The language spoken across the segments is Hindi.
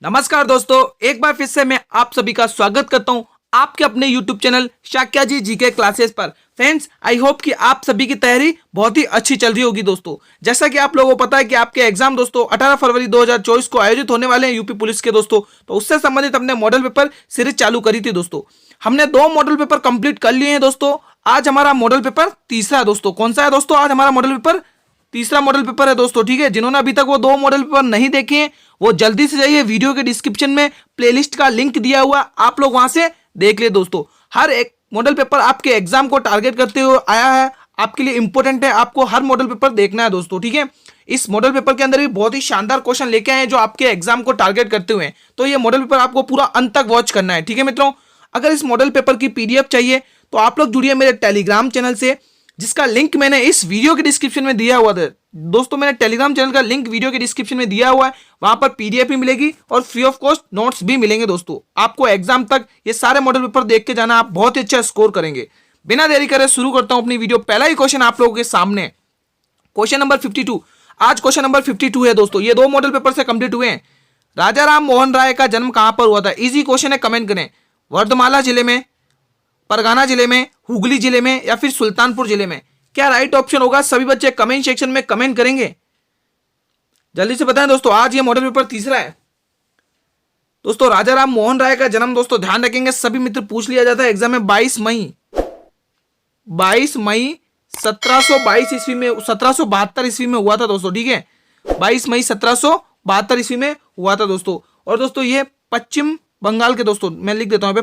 नमस्कार दोस्तों, एक बार फिर से मैं आप सभी का स्वागत करता हूं आपके अपने YouTube चैनल शाक्या जी जीके क्लासेस पर। फ्रेंड्स, आई होप कि आप सभी की तैयारी बहुत ही अच्छी चल रही होगी दोस्तों। जैसा कि आप लोगों को पता है कि आपके एग्जाम दोस्तों 18 फरवरी 2024 को आयोजित होने वाले हैं यूपी पुलिस के दोस्तों। तो उससे संबंधित हमने मॉडल पेपर सीरीज चालू करी थी दोस्तों। हमने 2 मॉडल पेपर कंप्लीट कर लिए हैं दोस्तों। आज हमारा मॉडल पेपर तीसरा है दोस्तों। कौन सा है दोस्तों? आज हमारा मॉडल पेपर तीसरा मॉडल पेपर है दोस्तों। ठीक है, जिन्होंने अभी तक वो 2 मॉडल पेपर नहीं देखे हैं वो जल्दी से जाइए, वीडियो के डिस्क्रिप्शन में प्लेलिस्ट का लिंक दिया हुआ, आप लोग वहां से देख ले दोस्तों। हर एक मॉडल पेपर आपके एग्जाम को टारगेट करते हुए आया है, आपके लिए इंपॉर्टेंट है, आपको हर मॉडल पेपर देखना है दोस्तों। ठीक है, इस मॉडल पेपर के अंदर भी बहुत ही शानदार क्वेश्चन लेके आए हैं जो आपके एग्जाम को टारगेट करते हुए हैं। तो ये मॉडल पेपर आपको पूरा अंत तक वॉच करना है। ठीक है मित्रों, अगर इस मॉडल पेपर की पीडीएफ चाहिए तो आप लोग जुड़िए मेरे टेलीग्राम चैनल से, जिसका लिंक मैंने इस वीडियो के डिस्क्रिप्शन में दिया हुआ था दोस्तों। मैंने टेलीग्राम चैनल का लिंक वीडियो के डिस्क्रिप्शन में दिया हुआ है, वहां पर पीडीएफ भी मिलेगी और फ्री ऑफ कॉस्ट नोट्स भी मिलेंगे दोस्तों। आपको एग्जाम तक ये सारे मॉडल पेपर देख के जाना, आप बहुत ही अच्छा स्कोर करेंगे। बिना देरी करे शुरू करता हूं अपनी वीडियो। पहला ही क्वेश्चन आप लोगों के सामने, क्वेश्चन नंबर 52। आज क्वेश्चन नंबर 52 है दोस्तों। ये 2 मॉडल पेपर से कंप्लीट हुए हैं। राजा राम मोहन राय का जन्म कहां पर हुआ था? इजी क्वेश्चन है, कमेंट करें। वर्धमाला जिले में, परगना जिले में, हुगली जिले में या फिर सुल्तानपुर जिले में? क्या राइट ऑप्शन होगा? सभी बच्चे कमेंट सेक्शन में कमेंट करेंगे, जल्दी से बताएं दोस्तों। आज ये मॉडल पेपर तीसरा है दोस्तों। राजा राम मोहन राय का जन्म दोस्तों ध्यान रखेंगे, सभी मित्र पूछ लिया जाता है एग्जाम में, 22 मई 1722 ईस्वी में, 1772 ईस्वी में हुआ था दोस्तों। ठीक है, 22 मई 1772 ईस्वी में हुआ था दोस्तों। और दोस्तों ये पश्चिम बंगाल के दोस्तों, मैं लिख देता हूं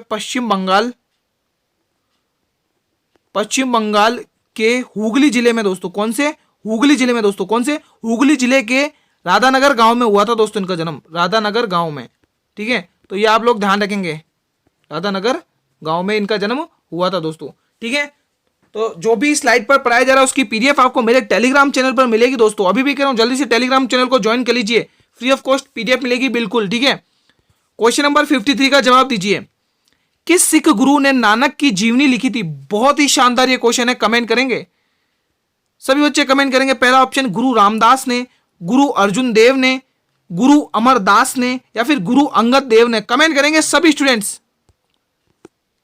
पश्चिम बंगाल के हुगली जिले में दोस्तों। कौन से? हुगली जिले में दोस्तों। कौन से? हुगली जिले के राधानगर गांव में हुआ था दोस्तों इनका जन्म, राधानगर गांव में। ठीक है, तो ये आप लोग ध्यान रखेंगे, राधानगर गांव में इनका जन्म हुआ था दोस्तों। ठीक है, तो जो भी स्लाइड पर पढ़ाया जा रहा है उसकी पीडीएफ आपको मेरे टेलीग्राम चैनल पर मिलेगी दोस्तों। अभी भी कह रहा हूं, जल्दी से टेलीग्राम चैनल को ज्वाइन कर लीजिए, फ्री ऑफ कॉस्ट पीडीएफ मिलेगी बिल्कुल। ठीक है, क्वेश्चन नंबर 53 का जवाब दीजिए। किस सिख गुरु ने नानक की जीवनी लिखी थी? बहुत ही शानदार ये क्वेश्चन है, कमेंट करेंगे, सभी बच्चे कमेंट करेंगे। पहला ऑप्शन गुरु रामदास ने, गुरु अर्जुन देव ने, गुरु अमरदास ने या फिर गुरु अंगद देव ने? कमेंट करेंगे सभी स्टूडेंट्स।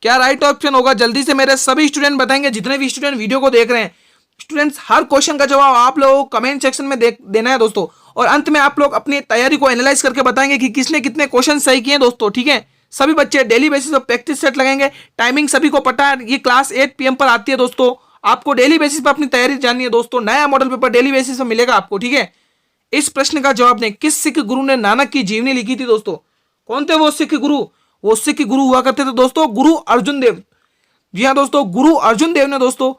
क्या राइट ऑप्शन होगा? जल्दी से मेरे सभी स्टूडेंट बताएंगे, जितने भी स्टूडेंट वीडियो को देख रहे हैं। स्टूडेंट्स, हर क्वेश्चन का जवाब आप लोगों को कमेंट सेक्शन में देना है दोस्तों। और अंत में आप लोग अपनी तैयारी को एनालाइज करके बताएंगे कि किसने कितने क्वेश्चन सही किए दोस्तों। ठीक है, सभी बच्चे डेली बेसिस पर प्रैक्टिस सेट लगाएंगे। टाइमिंग सभी को पता है, ये क्लास 8 PM पर आती है दोस्तों। आपको डेली बेसिस पर अपनी तैयारी जाननी है दोस्तों। नया मॉडल पेपर डेली बेसिस पर मिलेगा आपको। ठीक है, इस प्रश्न का जवाब दें, किस सिख गुरु ने नानक की जीवनी लिखी थी दोस्तों? कौन थे वो सिख गुरु? वो सिख गुरु हुआ करते थे दोस्तों गुरु अर्जुन देव। जी हाँ दोस्तों, गुरु अर्जुन देव ने दोस्तों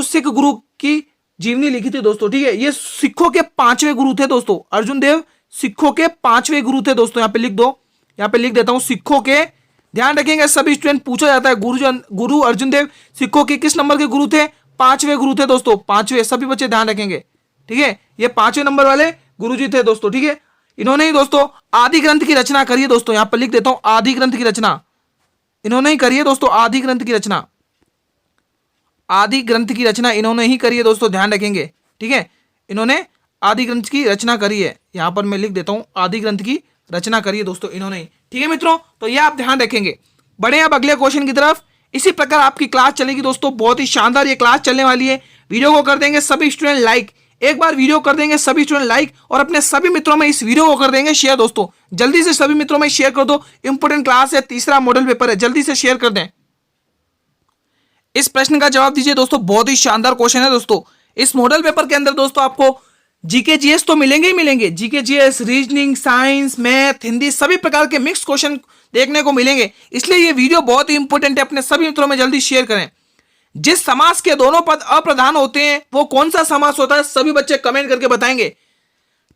सिख गुरु की जीवनी लिखी थी दोस्तों। ठीक है, ये सिखों के 5वें गुरु थे दोस्तों। अर्जुन देव सिखों के 5वें गुरु थे दोस्तों। यहाँ पे लिख दो, यहाँ पे लिख देता हूं, सिखों के, ध्यान रखेंगे सभी स्टूडेंट, पूछा जाता है गुरु अर्जुन देव सिखों के किस नंबर के गुरु थे? 5वें गुरु थे दोस्तों, 5वें। सभी बच्चे ध्यान रखेंगे। ठीक है, ये 5वें नंबर वाले गुरुजी थे दोस्तों। ठीक है, इन्होंने ही दोस्तों आदि ग्रंथ की रचना करी है दोस्तों। यहां पर लिख देता हूं, आदि ग्रंथ की रचना इन्होंने ही करी है दोस्तों। आदि ग्रंथ की रचना, आदि ग्रंथ की रचना इन्होंने ही करी है दोस्तों, ध्यान रखेंगे। ठीक है, इन्होंने आदि ग्रंथ की रचना करी है। यहां पर मैं लिख देता हूं, आदि ग्रंथ की रचना करी है दोस्तों इन्होंने ही। ठीक है मित्रों, तो ये आप ध्यान रखेंगे। बढ़े अब अगले क्वेश्चन की तरफ। इसी प्रकार आपकी क्लास चलेगी दोस्तों, बहुत ही शानदार ये क्लास चलने वाली है। वीडियो को कर देंगे सभी स्टूडेंट लाइक, एक बार वीडियो कर देंगे सभी स्टूडेंट लाइक, और अपने सभी मित्रों में इस वीडियो को कर देंगे शेयर दोस्तों। जल्दी से सभी मित्रों में शेयर कर दो, इंपोर्टेंट क्लास है, तीसरा मॉडल पेपर है, जल्दी से शेयर कर दें। इस प्रश्न का जवाब दीजिए दोस्तों, बहुत ही शानदार क्वेश्चन है दोस्तों। इस मॉडल पेपर के अंदर दोस्तों आपको जीके जीएस तो मिलेंगे ही मिलेंगे, GK GS, reasoning, science, math, Hindi, सभी प्रकार के मिक्स क्वेश्चन देखने को मिलेंगे। इसलिए ये वीडियो बहुत ही इंपॉर्टेंट है, अपने सभी मित्रों में जल्दी शेयर करें। जिस समास के दोनों पद अप्रधान होते हैं वो कौन सा समास होता है? सभी बच्चे कमेंट करके बताएंगे।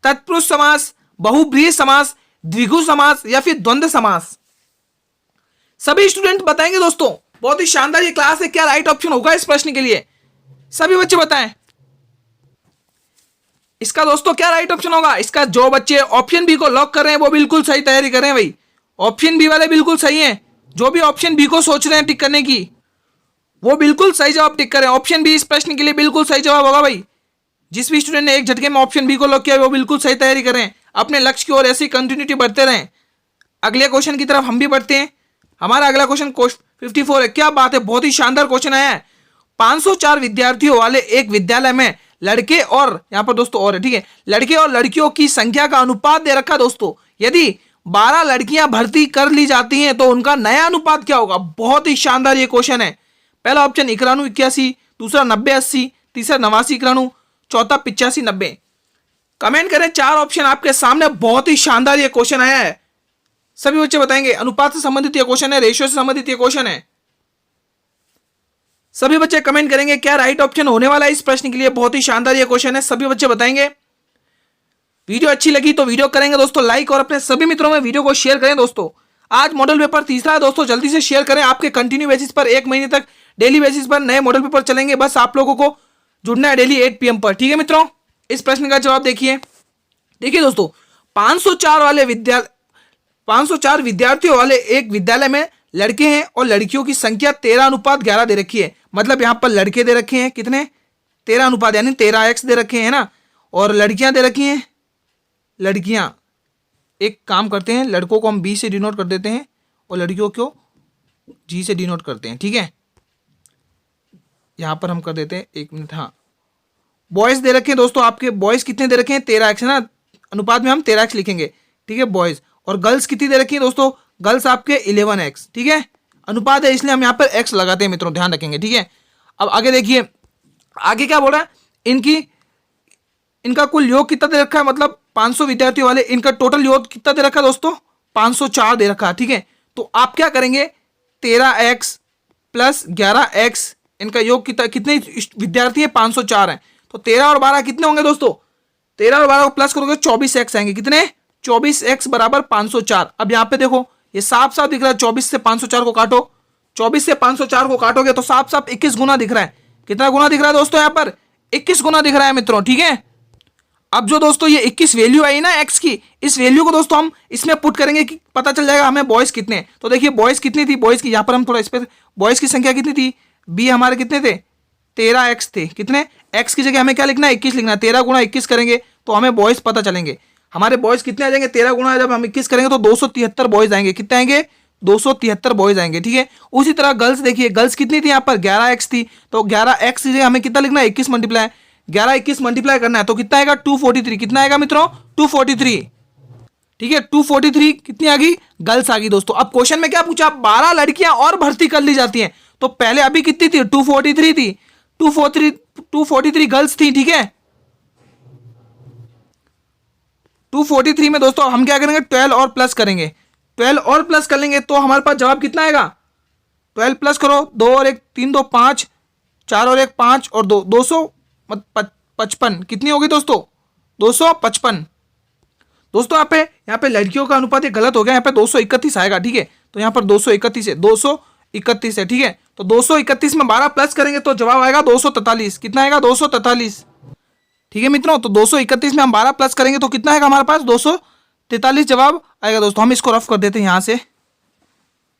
तत्पुरुष समास, बहुब्रीहि समास, द्विगु समास या फिर द्वंद्व समास? सभी स्टूडेंट बताएंगे दोस्तों। बहुत ही शानदार ये क्लास है। क्या राइट ऑप्शन होगा इस प्रश्न के लिए? सभी बच्चे बताएं इसका दोस्तों क्या राइट ऑप्शन होगा इसका। जो बच्चे ऑप्शन बी को लॉक कर रहे हैं वो बिल्कुल सही तैयारी कर रहे हैं भाई। ऑप्शन बी वाले बिल्कुल सही हैं। जो भी ऑप्शन बी को सोच रहे हैं टिक करने की, वो बिल्कुल सही जवाब टिक करें। ऑप्शन बी इस प्रश्न के लिए बिल्कुल सही जवाब होगा भाई। जिस भी स्टूडेंट ने एक झटके में ऑप्शन बी को लॉक किया वो बिल्कुल सही तैयारी करें। अपने लक्ष्य की ओर ऐसी कंटिन्यूटी बढ़ते रहें। अगले क्वेश्चन की तरफ हम भी बढ़ते हैं। हमारा अगला क्वेश्चन 54 है। क्या बात है, बहुत ही शानदार क्वेश्चन आया है। 504 विद्यार्थियों वाले एक विद्यालय में लड़के और, यहां पर दोस्तों और है, ठीक है, लड़के और लड़कियों की संख्या का अनुपात दे रखा दोस्तों। यदि 12 लड़कियां भर्ती कर ली जाती हैं तो उनका नया अनुपात क्या होगा। बहुत ही शानदार ये क्वेश्चन है। पहला ऑप्शन 91-81, दूसरा 90-80, तीसरा 89-91, चौथा 85-90। कमेंट करें, 4 ऑप्शन आपके सामने। बहुत ही शानदार ये क्वेश्चन आया है। सभी बच्चे बताएंगे अनुपात से संबंधित ये क्वेश्चन है, रेशियो से संबंधित ये क्वेश्चन है। सभी बच्चे कमेंट करेंगे क्या राइट ऑप्शन होने वाला है इस प्रश्न के लिए। बहुत ही शानदार ये क्वेश्चन है, सभी बच्चे बताएंगे। वीडियो अच्छी लगी तो वीडियो करेंगे दोस्तों लाइक, और अपने सभी मित्रों में वीडियो को शेयर करें दोस्तों। आज मॉडल पेपर तीसरा है दोस्तों, जल्दी से शेयर करें। आपके कंटिन्यू बेसिस पर 1 महीने तक डेली बेसिस पर नए मॉडल पेपर चलेंगे। बस आप लोगों को जुड़ना है डेली 8 PM पर, ठीक है मित्रों। इस प्रश्न का जवाब देखिए दोस्तों, 504 विद्यार्थियों वाले एक विद्यालय में लड़के हैं और लड़कियों की संख्या 13:11 दे रखी है। मतलब यहां पर लड़के दे रखे हैं कितने, 13 अनुपात यानी 13x दे रखे हैं ना, और लड़कियां दे रखी हैं, लड़कियां, एक काम करते हैं, लड़कों को हम B से डिनोट कर देते हैं और लड़कियों को G से डिनोट करते हैं, ठीक है। यहां पर हम कर देते हैं, 1 मिनट, हाँ। बॉयज दे रखे हैं दोस्तों, आपके बॉयज कितने दे रखे हैं, 13x है ना, अनुपात में हम 13x लिखेंगे, ठीक है बॉयज। और गर्ल्स कितनी दे रखी है दोस्तों, गर्ल्स आपके 11x, ठीक है। अनुपात है इसलिए हम यहाँ पर x लगाते हैं मित्रों, ध्यान रखेंगे, ठीक है। अब आगे देखिए, आगे क्या बोला, इनका कुल योग कितना दे रखा है, मतलब 500 विद्यार्थियों वाले, इनका टोटल योग कितना दे रखा है दोस्तों, 504 दे रखा है, ठीक है। तो आप क्या करेंगे, 13x प्लस 11x, इनका योग कितने विद्यार्थी है, 504 है। तो 13 और 12 कितने होंगे दोस्तों, 13 और 12 को प्लस करोगे 24x आएंगे, कितने, 24x बराबर 504। अब यहाँ पे देखो ये साफ साफ दिख रहा है, 24 से 504 को काटो, 24 से 504 को काटोगे तो साफ साफ 21 गुना दिख रहा है। कितना गुना दिख रहा है दोस्तों, यहाँ पर 21 गुना दिख रहा है मित्रों, ठीक है। अब जो दोस्तों ये 21 वैल्यू आई ना x की, इस वैल्यू को दोस्तों हम इसमें पुट करेंगे कि पता चल जाएगा हमें बॉयज कितने। तो देखिए बॉयज कितनी थी, बॉयज की यहाँ पर हम थोड़ा इस पर, बॉयज की संख्या कितनी थी, B हमारे कितने थे, 13x थे, कितने, x की जगह हमें क्या लिखना है, 21 लिखना है। 13 गुणा 21 करेंगे तो हमें बॉयज पता चलेंगे। हमारे बॉयज कितने आ जाएंगे, 13 गुणा जब हम 21 करेंगे तो 273 बॉयज आएंगे। कितने आएंगे, 273 बॉयज आएंगे, ठीक है। उसी तरह गर्ल्स देखिए, गर्ल्स कितनी थी यहाँ पर, 11x थी, तो 11x की जगह हमें कितना लिखना है, 21 मल्टीप्लाई, 11 मल्टीप्लाई करना है तो कितना आएगा, 243। कितना आएगा मित्रों, 243, ठीक है। 243 कितनी आ गई, गर्ल्स आ गई दोस्तों। अब क्वेश्चन में क्या पूछा, 12 लड़कियां और भर्ती कर ली जाती हैं। तो पहले अभी कितनी थी, 243 थी, 243 गर्ल्स थी, ठीक है। 243 में दोस्तों हम क्या करेंगे, 12 और प्लस करेंगे, 12 और प्लस कर लेंगे तो हमारे पास जवाब कितना आएगा, 12 प्लस करो, 2 और 1 3, 2 5, 4 और 1 5 और 2 255, कितनी होगी दोस्तों, 255। दोस्तों यहाँ पे लड़कियों का अनुपात ये गलत हो गया, यहाँ पे 231 आएगा, ठीक है। तो यहाँ पर 231 है, 231 है, ठीक है। तो 231 में 12 प्लस करेंगे तो जवाब आएगा 243। कितना आएगा, 243, ठीक है मित्रों। तो 231 में हम 12 प्लस करेंगे तो कितना आएगा हमारे पास, 243 जवाब आएगा दोस्तों। हम इसको रफ कर देते हैं यहाँ से,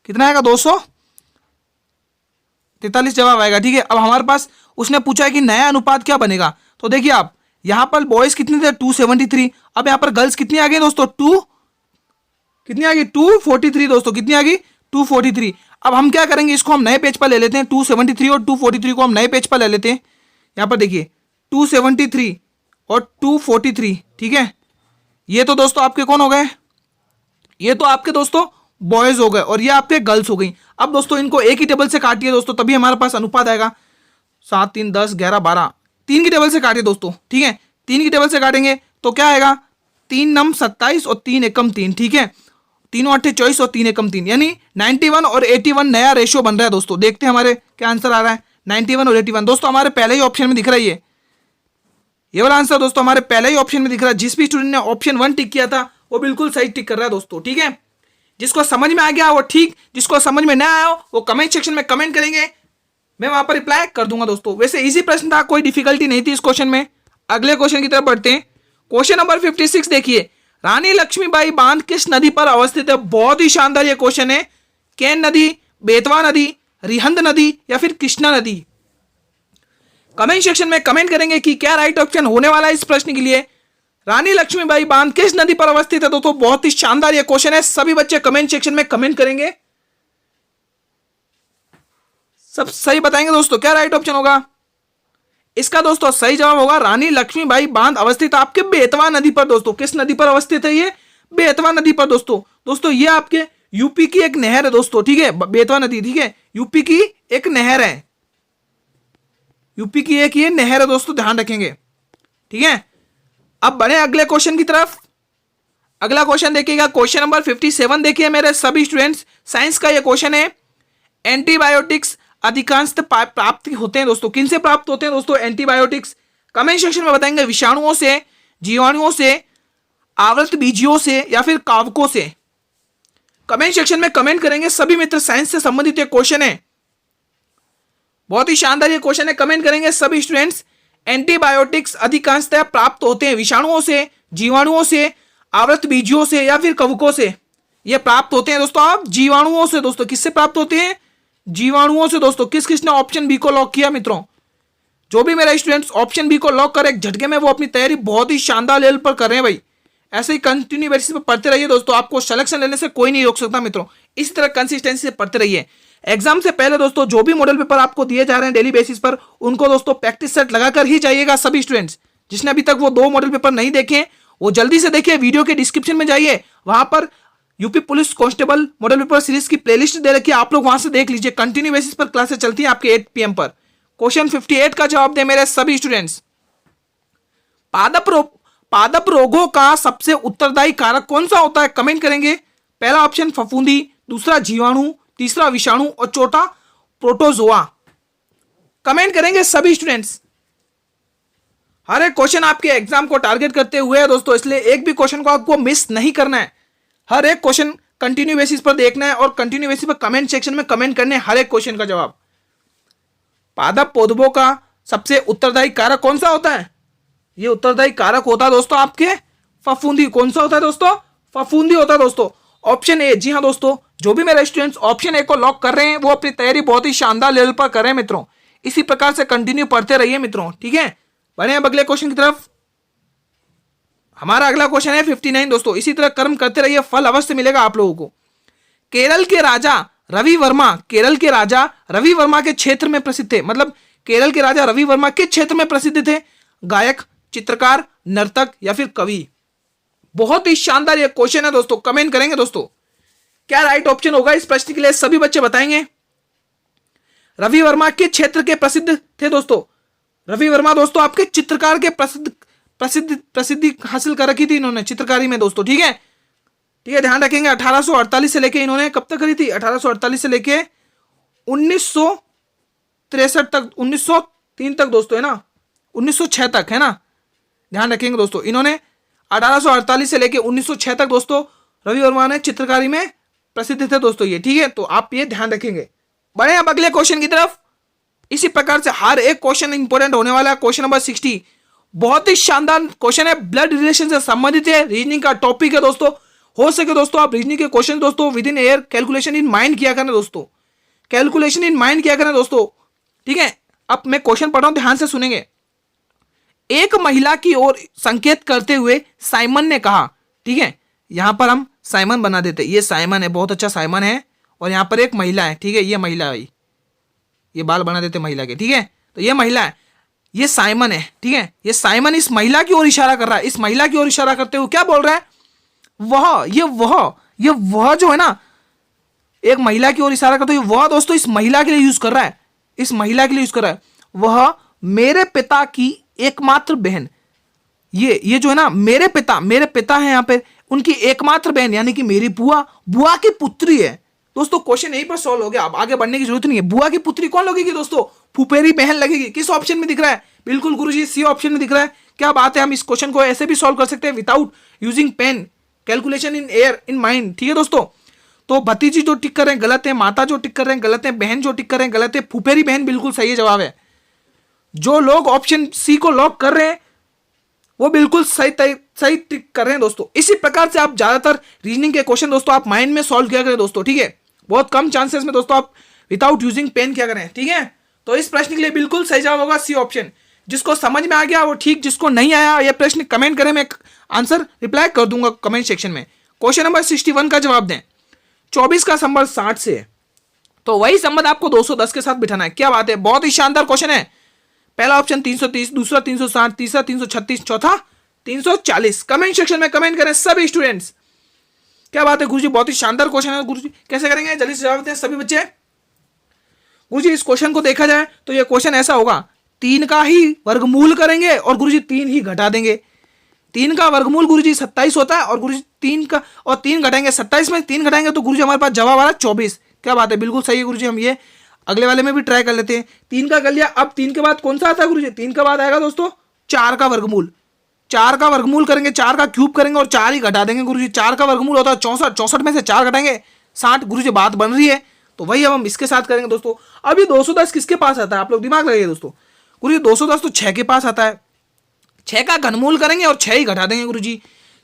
कितना आएगा, 243 जवाब आएगा, ठीक है। अब हमारे पास उसने पूछा है कि नया अनुपात क्या बनेगा। तो देखिए आप यहाँ पर बॉयज कितने थे, 273। अब यहाँ पर गर्ल्स कितनी आ गई दोस्तों, कितनी आ गई, 243 दोस्तों, कितनी आ गई, 243। अब हम क्या करेंगे, इसको हम नए पेज पर ले लेते हैं, 273 और 243 को हम नए पेज पर ले लेते हैं। यहाँ पर देखिए 273 और 243, ठीक है। ये तो दोस्तों आपके कौन हो गए, ये तो आपके दोस्तों बॉयज हो गए और ये आपके गर्ल्स हो गई। अब दोस्तों इनको एक ही टेबल से काटिए दोस्तों, तभी हमारे पास अनुपात आएगा। 7 3 10 11 12, 3 की टेबल से काटिए दोस्तों, ठीक है। 3 की टेबल से काटेंगे तो क्या आएगा, 3 9 27 और 3 एकम 3, ठीक है। 3 8 24 और 3 एकम 3, यानी 91 और 81 नया रेशियो बन रहा है दोस्तों। देखते हैं हमारे क्या आंसर आ रहा है, 91 और 81 दोस्तों हमारे पहले ही ऑप्शन में दिख रहा है। ये वाला आंसर दोस्तों हमारे पहले ही ऑप्शन में दिख रहा है। जिस भी स्टूडेंट ने ऑप्शन 1 टिक किया था वो बिल्कुल सही टिक कर रहा है दोस्तों, ठीक है। जिसको समझ में आ गया वो ठीक, जिसको समझ में ना आया वो कमेंट सेक्शन में कमेंट करेंगे, मैं वहां पर रिप्लाई कर दूंगा दोस्तों। वैसे इजी प्रश्न था, कोई डिफिकल्टी नहीं थी इस क्वेश्चन में। अगले क्वेश्चन की तरफ बढ़ते हैं। क्वेश्चन नंबर 56 देखिए, रानी लक्ष्मीबाई बांध किस नदी पर अवस्थित है। बहुत ही शानदार ये क्वेश्चन है। केन नदी, बेतवा नदी, रिहंद नदी या फिर कृष्णा नदी। कमेंट सेक्शन में कमेंट करेंगे कि क्या राइट ऑप्शन होने वाला है इस प्रश्न के लिए। रानी लक्ष्मीबाई बांध किस नदी पर अवस्थित है दोस्तों? बहुत ही शानदार ये क्वेश्चन है, सभी बच्चे कमेंट सेक्शन में कमेंट करेंगे, सब सही बताएंगे दोस्तों। क्या राइट ऑप्शन होगा इसका दोस्तों? सही जवाब होगा रानी लक्ष्मीबाई बांध अवस्थित आपके बेतवा नदी पर दोस्तों। किस नदी पर अवस्थित है ये? बेतवा नदी पर दोस्तों। दोस्तों ये आपके यूपी की एक नहर है दोस्तों, ठीक है, बेतवा नदी, ठीक है, यूपी की एक नहर है, यूपी की एक ये नहर है दोस्तों, ध्यान रखेंगे, ठीक है। अब बढ़े अगले क्वेश्चन की तरफ। अगला क्वेश्चन देखिएगा, क्वेश्चन नंबर 57 देखिए मेरे सभी स्टूडेंट्स, साइंस का ये क्वेश्चन है। एंटीबायोटिक्स अधिकांशतः प्राप्त होते हैं दोस्तों, किनसे प्राप्त होते हैं दोस्तों एंटीबायोटिक्स? कमेंट सेक्शन में बताएंगे, विषाणुओं से, जीवाणुओं से, आवृत बीजियों से या फिर कवकों से। कमेंट सेक्शन में कमेंट करेंगे सभी मित्र, साइंस से संबंधित ये क्वेश्चन है, बहुत ही शानदार ये क्वेश्चन है, कमेंट करेंगे सभी स्टूडेंट्स। एंटीबायोटिक्स अधिकांशतः प्राप्त होते हैं विषाणुओं से, जीवाणुओं से, आवृत बीजियों से या फिर कवकों से। ये प्राप्त होते हैं दोस्तों आप जीवाणुओं से दोस्तों। किससे प्राप्त होते हैं? जीवाणुओं से दोस्तों। किस किसने ऑप्शन बी को लॉक किया मित्रों? जो भी मेरा स्टूडेंट्स ऑप्शन बी को लॉक करे एक झटके में, वो अपनी तैयारी बहुत ही शानदार लेवल पर कर रहे हैं भाई। ऐसे ही कंटिन्यू बेसिस पर पढ़ते रहिए दोस्तों, आपको सिलेक्शन लेने से कोई नहीं रोक सकता मित्रों। इसी तरह कंसिस्टेंसी से पढ़ते रहिए। एग्जाम से पहले दोस्तों जो भी मॉडल पेपर आपको दिए जा रहे हैं डेली बेसिस पर, उनको दोस्तों प्रैक्टिस सेट लगाकर ही जाइएगा सभी स्टूडेंट्स। जिसने अभी तक वो 2 मॉडल पेपर नहीं देखे वो जल्दी से देखिए, वीडियो के डिस्क्रिप्शन में जाइए, वहां पर UP police constable model paper series की प्लेलिस्ट दे रखी है, आप लोग वहां से देख लीजिए। कंटिन्यू बेसिस पर क्लासेस चलती है आपके 8 PM पर। क्वेश्चन 58 का जवाब दे मेरे सभी स्टूडेंट्स। पादप रोगों का सबसे उत्तरदायी कारक कौन सा होता है? कमेंट करेंगे। पहला ऑप्शन फफूंदी, दूसरा जीवाणु, तीसरा विषाणु और चौथा प्रोटोजोआ। कमेंट करेंगे सभी स्टूडेंट्स। हर एक क्वेश्चन आपके एग्जाम को टारगेट करते हुए है दोस्तों, इसलिए एक भी क्वेश्चन को आपको मिस नहीं करना है। हर एक क्वेश्चन कंटिन्यू बेसिस पर देखना है और कंटिन्यू बेसिस पर कमेंट सेक्शन में कमेंट करने हर एक क्वेश्चन का जवाब। पादप पौधों का सबसे उत्तरदायी कारक कौन सा होता है? ये उत्तरदायी कारक होता है दोस्तों आपके फफूंदी। कौन सा होता है दोस्तों? फफूंदी होता है दोस्तों। Option A. जी हाँ दोस्तों, जो भी मेरे स्टूडेंट्स ऑप्शन ए को लॉक कर रहे हैं वो अपनी तैयारी बहुत ही शानदार लेवल पर कर रहे हैं मित्रों। इसी प्रकार से कंटिन्यू पढ़ते रहिए मित्रों, ठीक है। बढ़े अब अगले क्वेश्चन की तरफ। हमारा अगला क्वेश्चन है 59 दोस्तों। इसी तरह कर्म करते रहिए, फल अवश्य मिलेगा आप लोगों को। केरल के राजा रवि वर्मा, केरल के राजा रवि वर्मा के क्षेत्र में प्रसिद्ध थे। मतलब केरल के राजा रवि वर्मा किस क्षेत्र में प्रसिद्ध थे? गायक, चित्रकार, नर्तक या फिर कवि? बहुत ही शानदार ये क्वेश्चन है दोस्तों, कमेंट करेंगे दोस्तों। क्या राइट ऑप्शन होगा इस प्रश्न के लिए? सभी बच्चे बताएंगे। रवि वर्मा किस क्षेत्र के प्रसिद्ध थे दोस्तों? रवि वर्मा दोस्तों आपके चित्रकार के प्रसिद्धि हासिल कर रखी थी इन्होंने चित्रकारी में दोस्तों, ठीक है, ठीक है, ध्यान रखेंगे। 1848 से लेके इन्होंने कब तक करी थी? 1848 से लेके 1963 तक, 1903 तक दोस्तों, है ना, 1906 तक, है ना, ध्यान रखेंगे दोस्तों। इन्होंने 1848 से लेके 1906 तक दोस्तों रवि वर्मा ने चित्रकारी में प्रसिद्ध थे दोस्तों ये, ठीक है, तो आप ये ध्यान रखेंगे। बढ़े अब अगले क्वेश्चन की तरफ। इसी प्रकार से हर एक क्वेश्चन इंपॉर्टेंट होने वाला है। क्वेश्चन नंबर 60 बहुत ही शानदार क्वेश्चन है, ब्लड रिलेशन से संबंधित है, रीजनिंग का टॉपिक है दोस्तों। हो सके दोस्तों आप रीजनिंग के क्वेश्चन दोस्तों with in air calculation in mind किया करें दोस्तों, कैलकुलेशन इन माइंड किया करें दोस्तों, ठीक है। अब मैं क्वेश्चन पढ़ रहा हूं, ध्यान से सुनेंगे। एक महिला की ओर संकेत करते हुए साइमन ने कहा, ठीक है, यहां पर हम साइमन बना देते, ये साइमन है, बहुत अच्छा साइमन है, और यहां पर एक महिला है, ठीक है, ये महिला है, ये बाल बना देते महिला के, ठीक है, तो ये महिला है, ये साइमन है, ठीक है, ये साइमन इस महिला की ओर इशारा कर रहा है। इस महिला की ओर इशारा करते हुए क्या बोल रहा है? वह जो है ना, एक महिला की ओर इशारा करते हुए वह दोस्तों इस महिला के लिए यूज कर रहा है, इस महिला के लिए यूज कर रहा है। वह मेरे पिता की एकमात्र बहन, ये जो है ना, मेरे पिता है यहाँ पे, उनकी एकमात्र बहन यानी कि मेरी बुआ की पुत्री है दोस्तों। क्वेश्चन यहीं पर सॉल्व हो गया, अब आगे बढ़ने की जरूरत नहीं है। बुआ की पुत्री कौन लगेगी दोस्तों? फुफेरी बहन लगेगी। किस ऑप्शन में दिख रहा है? बिल्कुल गुरुजी, सी ऑप्शन में दिख रहा है। क्या बात है, हम इस क्वेश्चन को ऐसे भी सॉल्व कर सकते हैं without using pen, calculation in air in mind, ठीक है दोस्तों। तो भतीजी जो टिक कर रहे हैं गलत है, माता जो टिक कर रहे हैं गलत है, बहन जो टिक कर रहे हैं गलत है, फुफेरी बहन बिल्कुल सही जवाब है। जो लोग ऑप्शन सी को लॉक कर रहे हैं वो बिल्कुल सही टिक कर रहे हैं दोस्तों। इसी प्रकार से आप ज्यादातर रीजनिंग के क्वेश्चन दोस्तों आप माइंड में सॉल्व किया करें दोस्तों, ठीक है, बहुत कम चांसेस में दोस्तों आप विदाउट यूजिंग पेन किया करें, ठीक है। तो इस प्रश्न के लिए बिल्कुल सही जवाब होगा सी ऑप्शन। जिसको समझ में आ गया वो ठीक, जिसको नहीं आया ये प्रश्न कमेंट करें, मैं आंसर रिप्लाई कर दूंगा कमेंट सेक्शन में। क्वेश्चन नंबर 61 का जवाब दें। 24 का संबंध 60 से है, तो वही संबंध आपको 210 के साथ बिठाना है। क्या बात है, बहुत ही शानदार क्वेश्चन है। पहला ऑप्शन 330, दूसरा 360, तीसरा 336, चौथा 340। कमेंट सेक्शन में कमेंट करें सभी स्टूडेंट्स। क्या बात है गुरुजी, बहुत ही शानदार क्वेश्चन है। गुरुजी कैसे करेंगे, जल्दी से जवाब दें सभी बच्चे। गुरुजी इस क्वेश्चन को देखा जाए तो ये क्वेश्चन ऐसा होगा, 3 का ही वर्गमूल करेंगे और गुरुजी 3 ही घटा देंगे। 3 का वर्गमूल गुरुजी 27 होता है और गुरुजी 3 का और 3 घटाएंगे, 27 में 3 घटाएंगे तो गुरुजी हमारे पास जवाब आ रहा है 24। क्या बात है, बिल्कुल सही है गुरुजी। हम ये अगले वाले में भी ट्राई कर लेते हैं। 3 का कर लिया, अब 3 के बाद कौन सा आता है गुरुजी? 3 के बाद आएगा दोस्तों 4 का वर्गमूल। 4 का वर्गमूल करेंगे, 4 का क्यूब करेंगे और 4 ही घटा देंगे गुरुजी। 4 का वर्गमूल होता है 64, 64 में से 4 घटाएंगे 60। गुरुजी बात बन रही है, तो वही हम इसके साथ करेंगे दोस्तों। अब ये 210 किसके पास आता है, आप लोग दिमाग लगाइए दोस्तों। गुरुजी 210 तो 6 के पास आता है। 6 का घनमूल करेंगे और 6 ही घटा देंगे गुरुजी।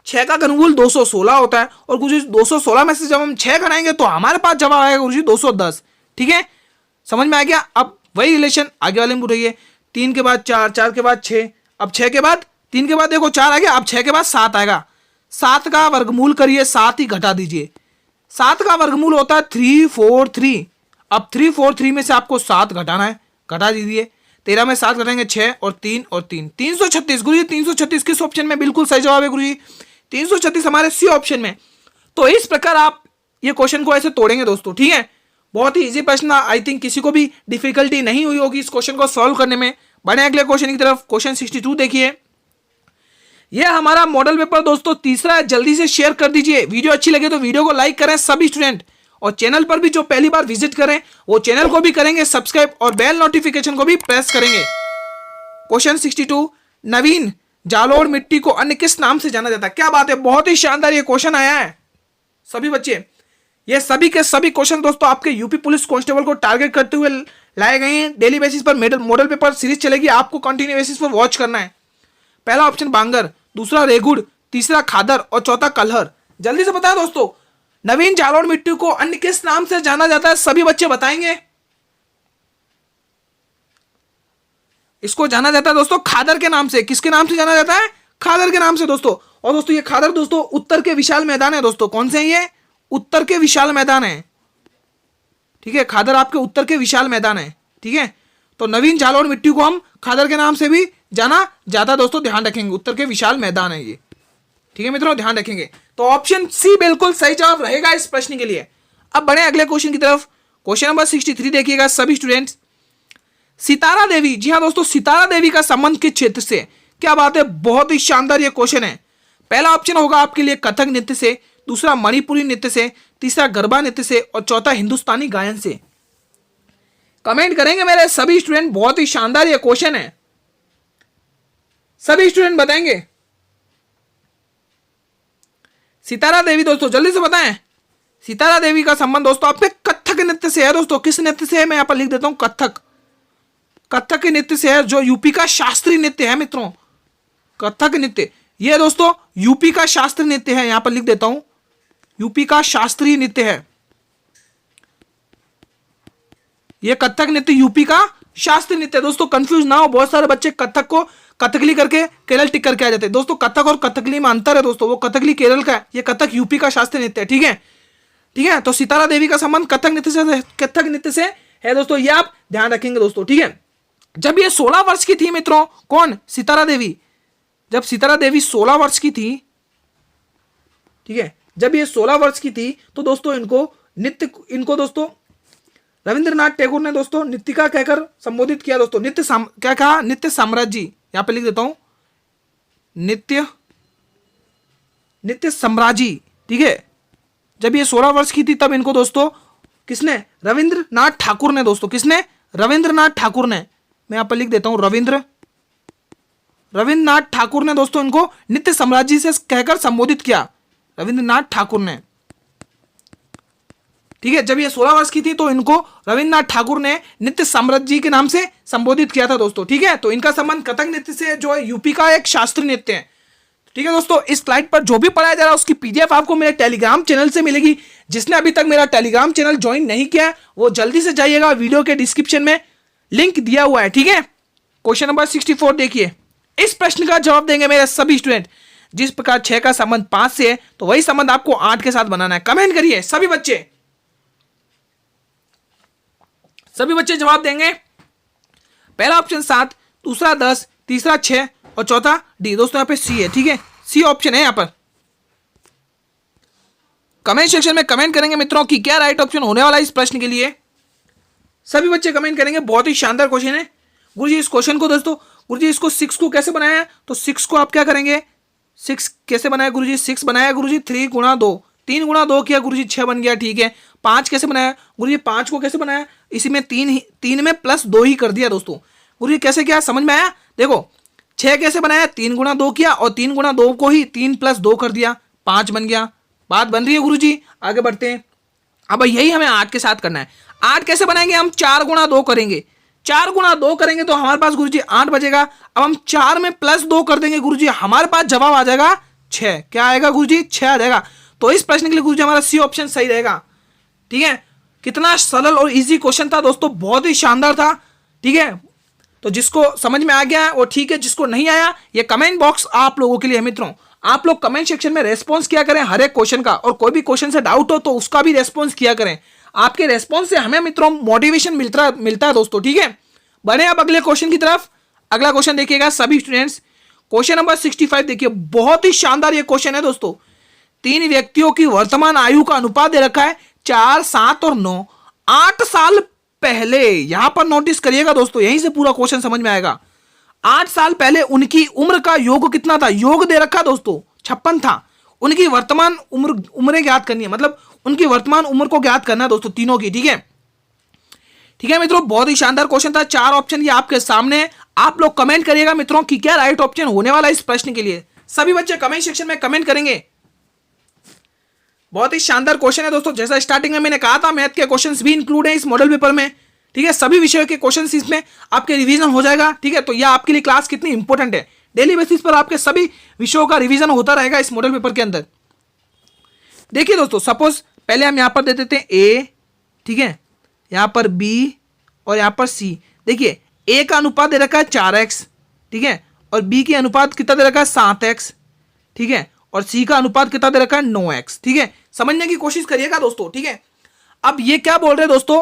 6 का घनमूल 216 होता है और गुरुजी 216 में से जब हम 6 घटाएंगे तो हमारे पास जवाब आएगा गुरुजी 210। ठीक है, समझ में आ गया। अब वही रिलेशन आगे वाले में बुझाइए। 3 के बाद 4, 4 के बाद 6, अब 6 के बाद 3 के बाद देखो 4 आ गया, अब 6 के बाद 7 आएगा। 7 का वर्गमूल करिए, 7 ही घटा दीजिए। 7 का वर्गमूल होता है 343। अब 343 में से आपको 7 घटाना है, घटा दीजिए। 13 में 7 घटाएंगे 6 और 3 और 3, 336। गुरुजी 336 किस ऑप्शन में? बिल्कुल सही जवाब है गुरुजी, 336 हमारे सी ऑप्शन में। तो इस प्रकार आप ये क्वेश्चन को ऐसे तोड़ेंगे दोस्तों। ठीक है, बहुत ही इजी प्रश्न, आई थिंक किसी को भी डिफिकल्टी नहीं हुई होगी इस क्वेश्चन को सॉल्व करने में। बढ़े अगले क्वेश्चन की तरफ। क्वेश्चन 62 देखिए, यह हमारा मॉडल पेपर दोस्तों तीसरा है। जल्दी से शेयर कर दीजिए। वीडियो अच्छी लगे तो वीडियो को लाइक करें सभी स्टूडेंट, और चैनल पर भी जो पहली बार विजिट करें वो चैनल को भी करेंगे सब्सक्राइब और बेल नोटिफिकेशन को भी प्रेस करेंगे। क्वेश्चन 62, नवीन जालोर मिट्टी को अन्य किस नाम से जाना जाता है? क्या बात है, बहुत ही शानदार ये क्वेश्चन आया है सभी बच्चे। ये सभी के सभी क्वेश्चन दोस्तों आपके यूपी पुलिस कांस्टेबल को टारगेट करते हुए लाए गए हैं। डेली बेसिस पर मॉडल पेपर सीरीज चलेगी, आपको कंटिन्यू बेसिस पर वॉच करना है। पहला ऑप्शन बांगर, दूसरा रेगुड़, तीसरा खादर और चौथा कलहर। जल्दी से बताएं दोस्तों, नवीन जालोर मिट्टी को अन्य किस नाम से जाना जाता है? सभी बच्चे बताएंगे। इसको जाना जाता है दोस्तों खादर के नाम से। किसके नाम से जाना जाता है? खादर के नाम से दोस्तों। और दोस्तों ये खादर दोस्तों उत्तर के विशाल मैदान है दोस्तों। कौन से हैं ये? उत्तर के विशाल मैदान है। ठीक है, खादर आपके उत्तर के विशाल मैदान है। ठीक है, तो नवीन जालोर मिट्टी को हम खादर के नाम से भी जाना जाता है दोस्तों, ध्यान रखेंगे। उत्तर के विशाल मैदान है ये। ठीक है मित्रों, ध्यान रखेंगे। तो ऑप्शन सी बिल्कुल सही जवाब रहेगा इस प्रश्न के लिए। अब बढ़े अगले क्वेश्चन की तरफ। क्वेश्चन नंबर 63 देखिएगा सभी स्टूडेंट्स। सितारा देवी, जी हाँ दोस्तों, सितारा देवी का संबंध किस क्षेत्र से? क्या बात है, बहुत ही शानदार ये क्वेश्चन है। पहला ऑप्शन होगा आपके लिए कथक नृत्य से, दूसरा मणिपुरी नृत्य से, तीसरा गरबा नृत्य से और चौथा हिंदुस्तानी गायन से। कमेंट करेंगे मेरे सभी स्टूडेंट। बहुत ही शानदार ये क्वेश्चन है, सभी स्टूडेंट बताएंगे। सितारा देवी दोस्तों जल्दी से बताएं। सितारा देवी का संबंध दोस्तों आपके कथक नृत्य से है दोस्तों। किस नृत्य से है? मैं यहां पर लिख देता हूं कथक। कथक के नृत्य से है, जो यूपी का शास्त्रीय नृत्य है मित्रों। कथक नृत्य ये दोस्तों यूपी का शास्त्रीय नृत्य है। यहां पर लिख देता हूं, यूपी का शास्त्रीय नृत्य है ये। कथक नृत्य यूपी का शास्त्रीय नृत्य। दोस्तों कंफ्यूज ना हो, बहुत सारे बच्चे कथक को कथकली करके केरल टिक करके आ जाते हैं। दोस्तों कथक और कथकली में अंतर है दोस्तों। वो कथकली केरल का है, ये कथक यूपी का शास्त्रीय नृत्य है। ठीक है, ठीक है। तो सितारा देवी का संबंध कथक नृत्य से है दोस्तों, ये आप ध्यान रखेंगे दोस्तों। ठीक है, जब ये 16 वर्ष की थी मित्रों, कौन? सितारा देवी। जब सितारा देवी 16 वर्ष की थी, ठीक है, जब ये 16 वर्ष की थी तो दोस्तों इनको दोस्तों रविंद्रनाथ टैगोर ने दोस्तों नृत्यिका कहकर संबोधित किया दोस्तों। क्या कहा? नित्य साम्राज्य। यहां पे लिख देता हूं, नित्य साम्राज्य। ठीक है, जब ये 16 वर्ष की थी तब इनको दोस्तों किसने? रविंद्रनाथ ठाकुर ने दोस्तों। किसने? रविंद्रनाथ ठाकुर ने। मैं यहां पर लिख देता हूं रविंद्रनाथ ठाकुर ने दोस्तों इनको नित्य साम्राज्य से कहकर संबोधित किया, रविंद्रनाथ ठाकुर ने। ठीक है, जब ये 16 वर्ष की थी तो इनको रविंद्रनाथ ठाकुर ने नित्य साम्राज्य के नाम से संबोधित किया था दोस्तों। ठीक है, तो इनका संबंध कथक नृत्य से, जो है यूपी का एक शास्त्रीय नृत्य है। ठीक है दोस्तों, इस स्लाइड पर जो भी पढ़ाया जा रहा है उसकी पीडीएफ आपको मेरे टेलीग्राम चैनल से मिलेगी। जिसने अभी तक मेरा टेलीग्राम चैनल ज्वाइन नहीं किया है वो जल्दी से जाइएगा, वीडियो के डिस्क्रिप्शन में लिंक दिया हुआ है। ठीक है, क्वेश्चन नंबर 64 देखिए, इस प्रश्न का जवाब देंगे मेरे सभी स्टूडेंट। जिस प्रकार 6 का संबंध 5 से है तो वही संबंध आपको 8 के साथ बनाना है। कमेंट करिए सभी बच्चे, सभी बच्चे जवाब देंगे। पहला ऑप्शन 7, दूसरा 10, तीसरा 6 और चौथा डी। दोस्तों यहाँ पे सी है, ठीक है, सी ऑप्शन है यहाँ पर। कमेंट सेक्शन में कमेंट करेंगे मित्रों कि क्या राइट ऑप्शन होने वाला है इस प्रश्न के लिए। सभी बच्चे कमेंट करेंगे। बहुत ही शानदार क्वेश्चन है गुरुजी। इस क्वेश्चन को दोस्तों, गुरुजी इसको 6 को कैसे बनाया है, तो 6 को आप क्या करेंगे, 6 कैसे बनाया गुरुजी, 6 बनाया गुरुजी 3 गुणा 2, 3 गुणा 2 किया गुरुजी 6 बन गया, ठीक है। 5 कैसे बनाया गुरुजी, 5 को कैसे बनाया, इसी में 3 में प्लस 2 ही कर दिया दोस्तों। गुरुजी कैसे किया, समझ में आया। देखो 6 कैसे बनाया, 3 गुणा 2 किया और 3 गुणा 2 को ही 3 प्लस 2 कर दिया, 5 बन गया। बात बन रही है गुरुजी, आगे बढ़ते हैं। अब यही हमें 8 के साथ करना है। 8 कैसे बनाएंगे, हम 4 गुणा 2 करेंगे, 4 गुणा 2 करेंगे तो हमारे पास गुरुजी 8 बचेगा। अब हम 4 में प्लस 2 कर देंगे गुरुजी, हमारे पास जवाब आ जाएगा 6। क्या आएगा गुरुजी, 6 आ जाएगा। तो इस प्रश्न के लिए गुरुजी हमारा सी ऑप्शन सही रहेगा, ठीक है। कितना सरल और इजी क्वेश्चन था दोस्तों, बहुत ही शानदार था, ठीक है। तो जिसको समझ में आ गया वो ठीक है, जिसको नहीं आया ये कमेंट बॉक्स आप लोगों के लिए है मित्रों। आप लोग कमेंट सेक्शन में रेस्पॉन्स किया करें हर एक क्वेश्चन का, और कोई भी क्वेश्चन से डाउट हो तो उसका भी रेस्पॉन्स किया करें। आपके रेस्पॉन्स से हमें मित्रों मोटिवेशन मिलता है दोस्तों, ठीक है। बढ़े अब अगले क्वेश्चन की तरफ। अगला क्वेश्चन देखिएगा सभी स्टूडेंट्स, क्वेश्चन नंबर 65 देखिए। बहुत ही शानदार ये क्वेश्चन है दोस्तों। 3 व्यक्तियों की वर्तमान आयु का अनुपात दे रखा है 4, 7 और 9। 8 साल पहले, यहां पर नोटिस करिएगा दोस्तों, यहीं से पूरा क्वेश्चन समझ में आएगा। 8 साल पहले उनकी उम्र का योग कितना था, योग दे रखा दोस्तों 56 था। उनकी वर्तमान उम्र ज्ञात करनी है, मतलब उनकी वर्तमान उम्र को ज्ञात करना है दोस्तों तीनों की, ठीक है। ठीक है मित्रों, बहुत ही शानदार क्वेश्चन था। 4 ऑप्शन ये आपके सामने है। आप लोग कमेंट करिएगा मित्रों कि क्या राइट ऑप्शन होने वाला है इस प्रश्न के लिए। सभी बच्चे कमेंट सेक्शन में कमेंट करेंगे। बहुत ही शानदार क्वेश्चन है दोस्तों। जैसा स्टार्टिंग में मैंने कहा था, मैथ के क्वेश्चंस भी इंक्लूड है इस मॉडल पेपर में, ठीक है। सभी विषयों के क्वेश्चंस इसमें आपके रिवीजन हो जाएगा, ठीक है। तो यह आपके लिए क्लास कितनी इंपॉर्टेंट है। डेली बेसिस पर आपके सभी विषयों का रिवीजन होता रहेगा इस मॉडल पेपर के अंदर। देखिए दोस्तों, सपोज पहले हम यहां पर दे देते हैं ए, ठीक है, यहां पर बी और यहां पर सी। देखिए ए का अनुपात दे रखा है 4x, ठीक है, और बी की अनुपात कितना दे रखा है 7x, ठीक है, और सी का अनुपात कितना दे रखा है 9x, ठीक है। समझने की कोशिश करिएगा दोस्तों, ठीक है। अब ये क्या बोल रहे हैं दोस्तों,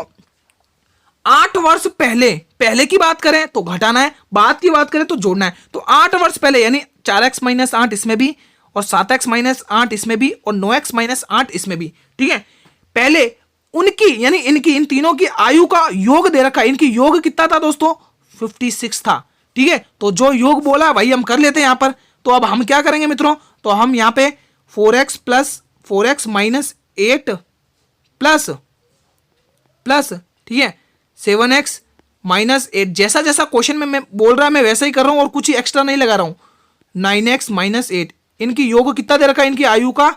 8 वर्ष पहले की बात करें तो घटाना है, बाद की बात करें तो जोड़ना है। तो 8 वर्ष पहले यानी 4x - 8 इसमें भी, और 7x - 8 इसमें भी, और 9x - 8 इसमें भी, ठीक है। पहले उनकी यानी इनकी, इन तीनों की आयु का योग दे रखा है। इनकी योग कितना था दोस्तों, 56 था, ठीक है। तो जो योग बोला वही हम कर लेते हैं यहां पर। तो अब हम क्या करेंगे मित्रों, तो हम यहां पे 4x - 8 प्लस, ठीक है, 7x - 8। जैसा जैसा क्वेश्चन में मैं बोल रहा है मैं वैसा ही कर रहा हूं और कुछ ही एक्स्ट्रा नहीं लगा रहा हूं। 9x - 8, इनकी योग कितना दे रखा है, इनकी आयु का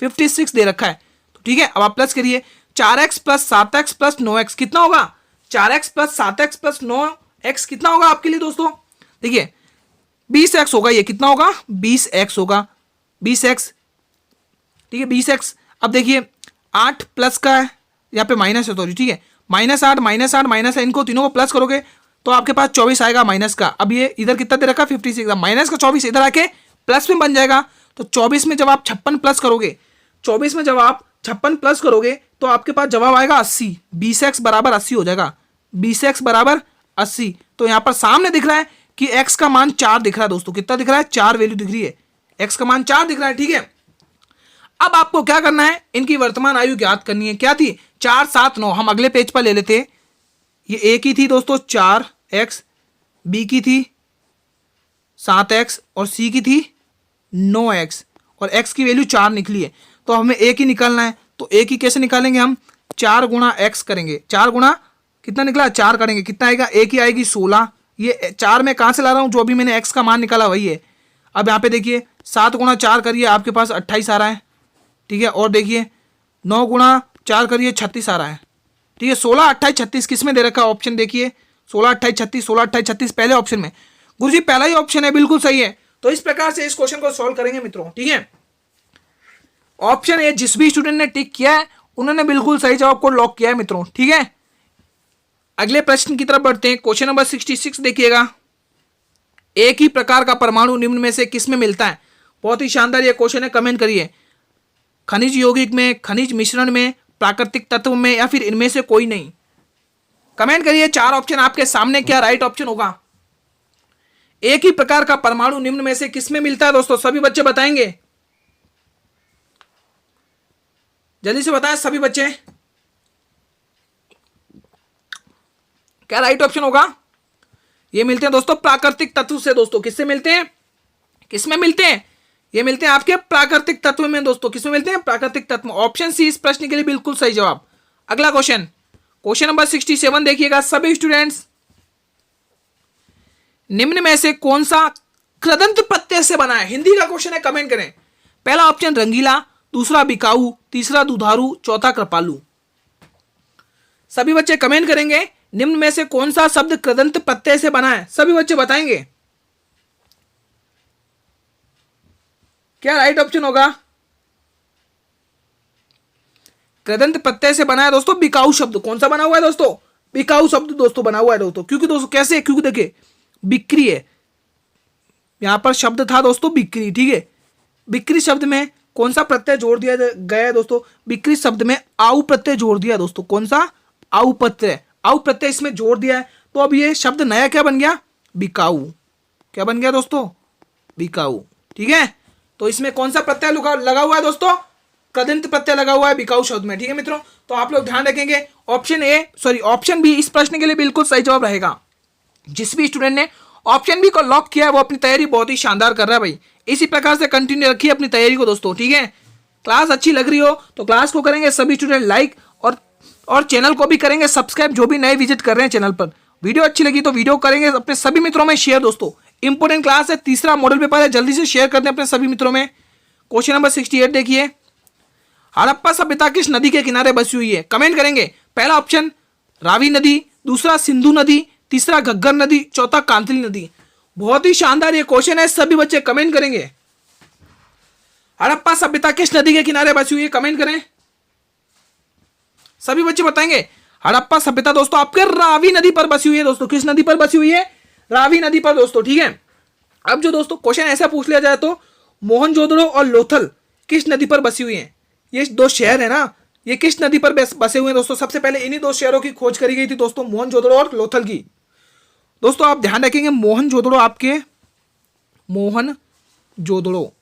56 दे रखा है, तो ठीक है। अब आप प्लस करिए, 4x + 7x + 9x कितना होगा, 4x + 7x + 9x कितना होगा आपके लिए दोस्तों, देखिए 20x होगा। ये कितना होगा, 20x होगा, 20x, ठीक है, 20x। अब देखिए 8 प्लस का है, यहाँ पे माइनस है, तो ठीक है, -8 है, इनको तीनों को प्लस करोगे तो आपके पास 24 आएगा माइनस का। अब ये इधर कितना दे रखा, 56, माइनस का 24 इधर आके प्लस में बन जाएगा। तो 24 में जब आप 56 प्लस करोगे, 24 में जब आप 56 प्लस करोगे तो आपके पास जवाब आएगा 80। 20x बराबर 80 हो जाएगा, 20x बराबर 80। तो यहां पर सामने दिख रहा है कि x का मान 4 दिख रहा है दोस्तों। कितना दिख रहा है, 4 वैल्यू दिख रही है, x का मान 4 दिख रहा है, ठीक है। अब आपको क्या करना है, इनकी वर्तमान आयु ज्ञात करनी है। क्या थी, 4, 7, 9। हम अगले पेज पर ले लेते हैं। ये ए की थी दोस्तों 4x, बी की थी 7x और सी की थी 9x, और x की वैल्यू 4 निकली है। तो हमें ए की निकालना है। तो ए की कैसे निकालेंगे हम, 4 गुणा x करेंगे। 4 गुणा कितना निकला, 4 करेंगे, कितना आएगा, ए की आएगी 16। ये 4 में कहाँ से ला रहा हूँ, जो अभी मैंने x का मान निकाला वही है। अब यहाँ पे देखिए 7 गुणा 4 करिए, आपके पास 28 आ रहा है, ठीक है। और देखिए 9 गुणा 4 करिए, 36 आ रहा है, ठीक है। 16, 28, 36 किस में दे रखा है ऑप्शन, देखिए 16, 28, 36, 16, 28, 36 पहले ऑप्शन में। गुरुजी पहला ही ऑप्शन है, बिल्कुल सही है। तो इस प्रकार से इस क्वेश्चन को सॉल्व करेंगे मित्रों, ठीक है। ऑप्शन ए जिस भी स्टूडेंट ने टिक किया है उन्होंने बिल्कुल सही जवाब को लॉक किया है मित्रों, ठीक है। अगले प्रश्न की तरफ बढ़ते हैं। क्वेश्चन नंबर 66 देखिएगा। एक ही प्रकार का परमाणु निम्न में से किस में मिलता है? बहुत ही शानदार ये क्वेश्चन है, कमेंट करिए। खनिज यौगिक में, खनिज मिश्रण में, प्राकृतिक तत्व में, या फिर इनमें से कोई नहीं? कमेंट करिए। 4 ऑप्शन आपके सामने, क्या राइट ऑप्शन होगा? एक ही प्रकार का परमाणु निम्न में से किस में मिलता है दोस्तों? सभी बच्चे बताएंगे, जल्दी से बताएं सभी बच्चे, क्या राइट ऑप्शन होगा? ये मिलते हैं दोस्तों प्राकृतिक तत्व से। दोस्तों किससे मिलते हैं? किसमें मिलते हैं? ये मिलते हैं आपके प्राकृतिक तत्व में दोस्तों। किसमें मिलते हैं? प्राकृतिक तत्व। ऑप्शन सी इस प्रश्न के लिए बिल्कुल सही जवाब। अगला क्वेश्चन, क्वेश्चन नंबर 67 देखिएगा सभी स्टूडेंट्स। निम्न में से कौन सा कृदंत प्रत्यय से बना है? हिंदी का क्वेश्चन है, कमेंट करें। पहला ऑप्शन रंगीला, दूसरा बिकाऊ, तीसरा दुधारू, चौथा कृपालु। सभी बच्चे कमेंट करेंगे, निम्न में से कौन सा शब्द कृदंत प्रत्यय से बना है? सभी बच्चे बताएंगे, क्या राइट ऑप्शन होगा? कृदंत प्रत्यय से बना है दोस्तों बिकाऊ शब्द। कौन सा बना हुआ है दोस्तों? बिकाऊ शब्द दोस्तों बना हुआ है दोस्तों। क्योंकि दोस्तों कैसे? क्योंकि देखिए बिक्री है, यहां पर शब्द था दोस्तों बिक्री, ठीक है। बिक्री शब्द में कौन सा प्रत्यय जोड़ दिया गया है दोस्तों? बिक्री शब्द में आउ प्रत्यय जोड़ दिया दोस्तों। कौन सा? आउ प्रत्यय। आउ प्रत्यय इसमें जोड़ दिया है, तो अब ये शब्द नया क्या बन गया? बिकाऊ। क्या बन गया दोस्तों? बिकाऊ, ठीक है। तो इसमें कौन सा प्रत्यय लगा हुआ है दोस्तों? कृदंत प्रत्यय लगा हुआ है बिकाऊ शब्द में, ठीक है मित्रों। तो आप लोग ध्यान रखेंगे, ऑप्शन बी इस प्रश्न के लिए बिल्कुल सही जवाब रहेगा। जिस भी स्टूडेंट ने ऑप्शन बी को लॉक किया है वो अपनी तैयारी बहुत ही शानदार कर रहा है भाई। इसी प्रकार से कंटिन्यू रखिए अपनी तैयारी को दोस्तों, ठीक है। क्लास अच्छी लग रही हो तो क्लास को करेंगे सभी स्टूडेंट लाइक, और चैनल को भी करेंगे सब्सक्राइब, जो भी नए विजिट कर रहे हैं चैनल पर। वीडियो अच्छी लगी तो वीडियो करेंगे अपने सभी मित्रों में शेयर दोस्तों। इंपोर्टेंट क्लास है, तीसरा मॉडल पेपर है, जल्दी से शेयर करते हैं अपने सभी मित्रों में। क्वेश्चन नंबर 68 देखिए, हड़प्पा सभ्यता किस नदी के किनारे बसी हुई है? कमेंट करेंगे। पहला ऑप्शन रावी नदी, दूसरा सिंधु नदी, तीसरा घग्गर नदी, चौथा कांतली नदी। बहुत ही शानदार ये क्वेश्चन है, सभी बच्चे कमेंट करेंगे। हड़प्पा सभ्यता किस नदी के किनारे बसी हुई है? कमेंट करें, सभी बच्चे बताएंगे। हड़प्पा सभ्यता दोस्तों आपके रावी नदी पर बसी हुई है दोस्तों। किस नदी पर बसी हुई है? रावी नदी पर दोस्तों, ठीक है। अब जो दोस्तों क्वेश्चन ऐसा पूछ लिया जाए तो मोहनजोदड़ो और लोथल किस नदी पर बसी हुई है? ये 2 शहर है ना, ये किस नदी पर बसे हुए हैं दोस्तों? सबसे पहले इन्हीं 2 शहरों की खोज करी गई थी दोस्तों, मोहनजोदड़ो और लोथल की। दोस्तों आप ध्यान रखेंगे, मोहनजोदड़ो आपके मोहनजोदड़ो,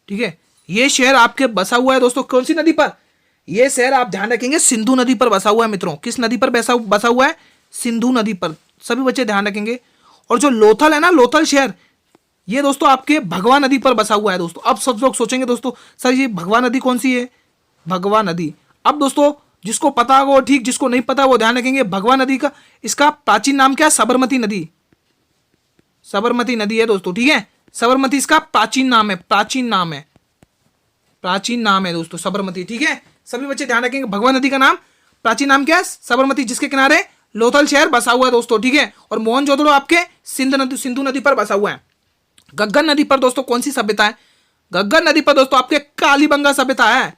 ठीक है, ये शहर आपके बसा हुआ है दोस्तों कौन सी नदी पर? ये शहर आप ध्यान रखेंगे सिंधु नदी पर बसा हुआ है मित्रों। किस नदी पर बसा हुआ है? सिंधु नदी पर। सभी बच्चे ध्यान रखेंगे। और जो लोथल है ना, लोथल शहर, ये दोस्तों आपके भगवा नदी पर बसा हुआ है दोस्तों। अब सब लोग सोचेंगे दोस्तों सर ये भगवा नदी कौन सी है? भगवा नदी। अब दोस्तों जिसको पता होगा वो ठीक, जिसको नहीं पता वो ध्यान रखेंगे। भगवा नदी का इसका प्राचीन नाम क्या है? सबरमती नदी। सबरमती नदी है दोस्तों, ठीक है। सबरमती इसका प्राचीन नाम है, प्राचीन नाम है दोस्तों सबरमती, ठीक है। सभी बच्चे ध्यान रखेंगे, भगवा नदी का नाम, प्राचीन नाम क्या है? सबरमती, जिसके किनारे लोथल शहर बसा हुआ है दोस्तों, ठीक है। और मोहनजोदड़ो आपके सिंधु नदी पर बसा हुआ है। घग्गर नदी पर दोस्तों कौन सी सभ्यता है? घग्गर नदी पर दोस्तों आपके कालीबंगा सभ्यता है।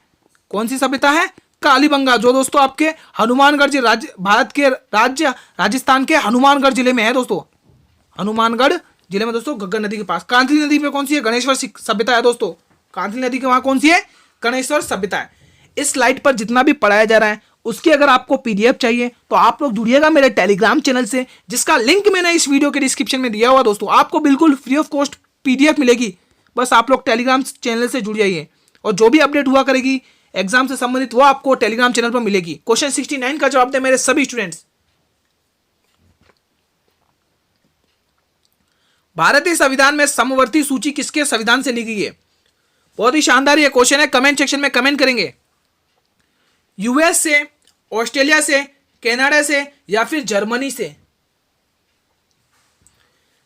कौन सी सभ्यता है? कालीबंगा, जो दोस्तों आपके हनुमानगढ़ राज्य, भारत के राज्य राजस्थान के हनुमानगढ़ जिले में है दोस्तों। हनुमानगढ़ जिले में दोस्तों घग्गर नदी के पास। कांतली नदी पे कौन सी है? गणेश्वर सभ्यता है दोस्तों। कांतली नदी के वहां कौन सी है? गणेश्वर सभ्यता है। इस स्लाइड पर जितना भी पढ़ाया जा रहा है उसकी अगर आपको पीडीएफ चाहिए तो आप लोग जुड़िएगा मेरे टेलीग्राम चैनल से, जिसका लिंक मैंने इस वीडियो के डिस्क्रिप्शन में दिया हुआ दोस्तों। आपको बिल्कुल फ्री ऑफ कॉस्ट पीडीएफ मिलेगी, बस आप लोग टेलीग्राम चैनल से जुड़ जाइए। और जो भी अपडेट हुआ करेगी एग्जाम से संबंधित वो आपको टेलीग्राम चैनल पर मिलेगी। क्वेश्चन 69 का जवाब दे मेरे सभी स्टूडेंट्स। भारतीय संविधान में समवर्ती सूची किसके संविधान से ली गई है? बहुत ही शानदार ये क्वेश्चन है, कमेंट सेक्शन में कमेंट करेंगे। यूएस से, ऑस्ट्रेलिया से, कनाडा से, या फिर जर्मनी से?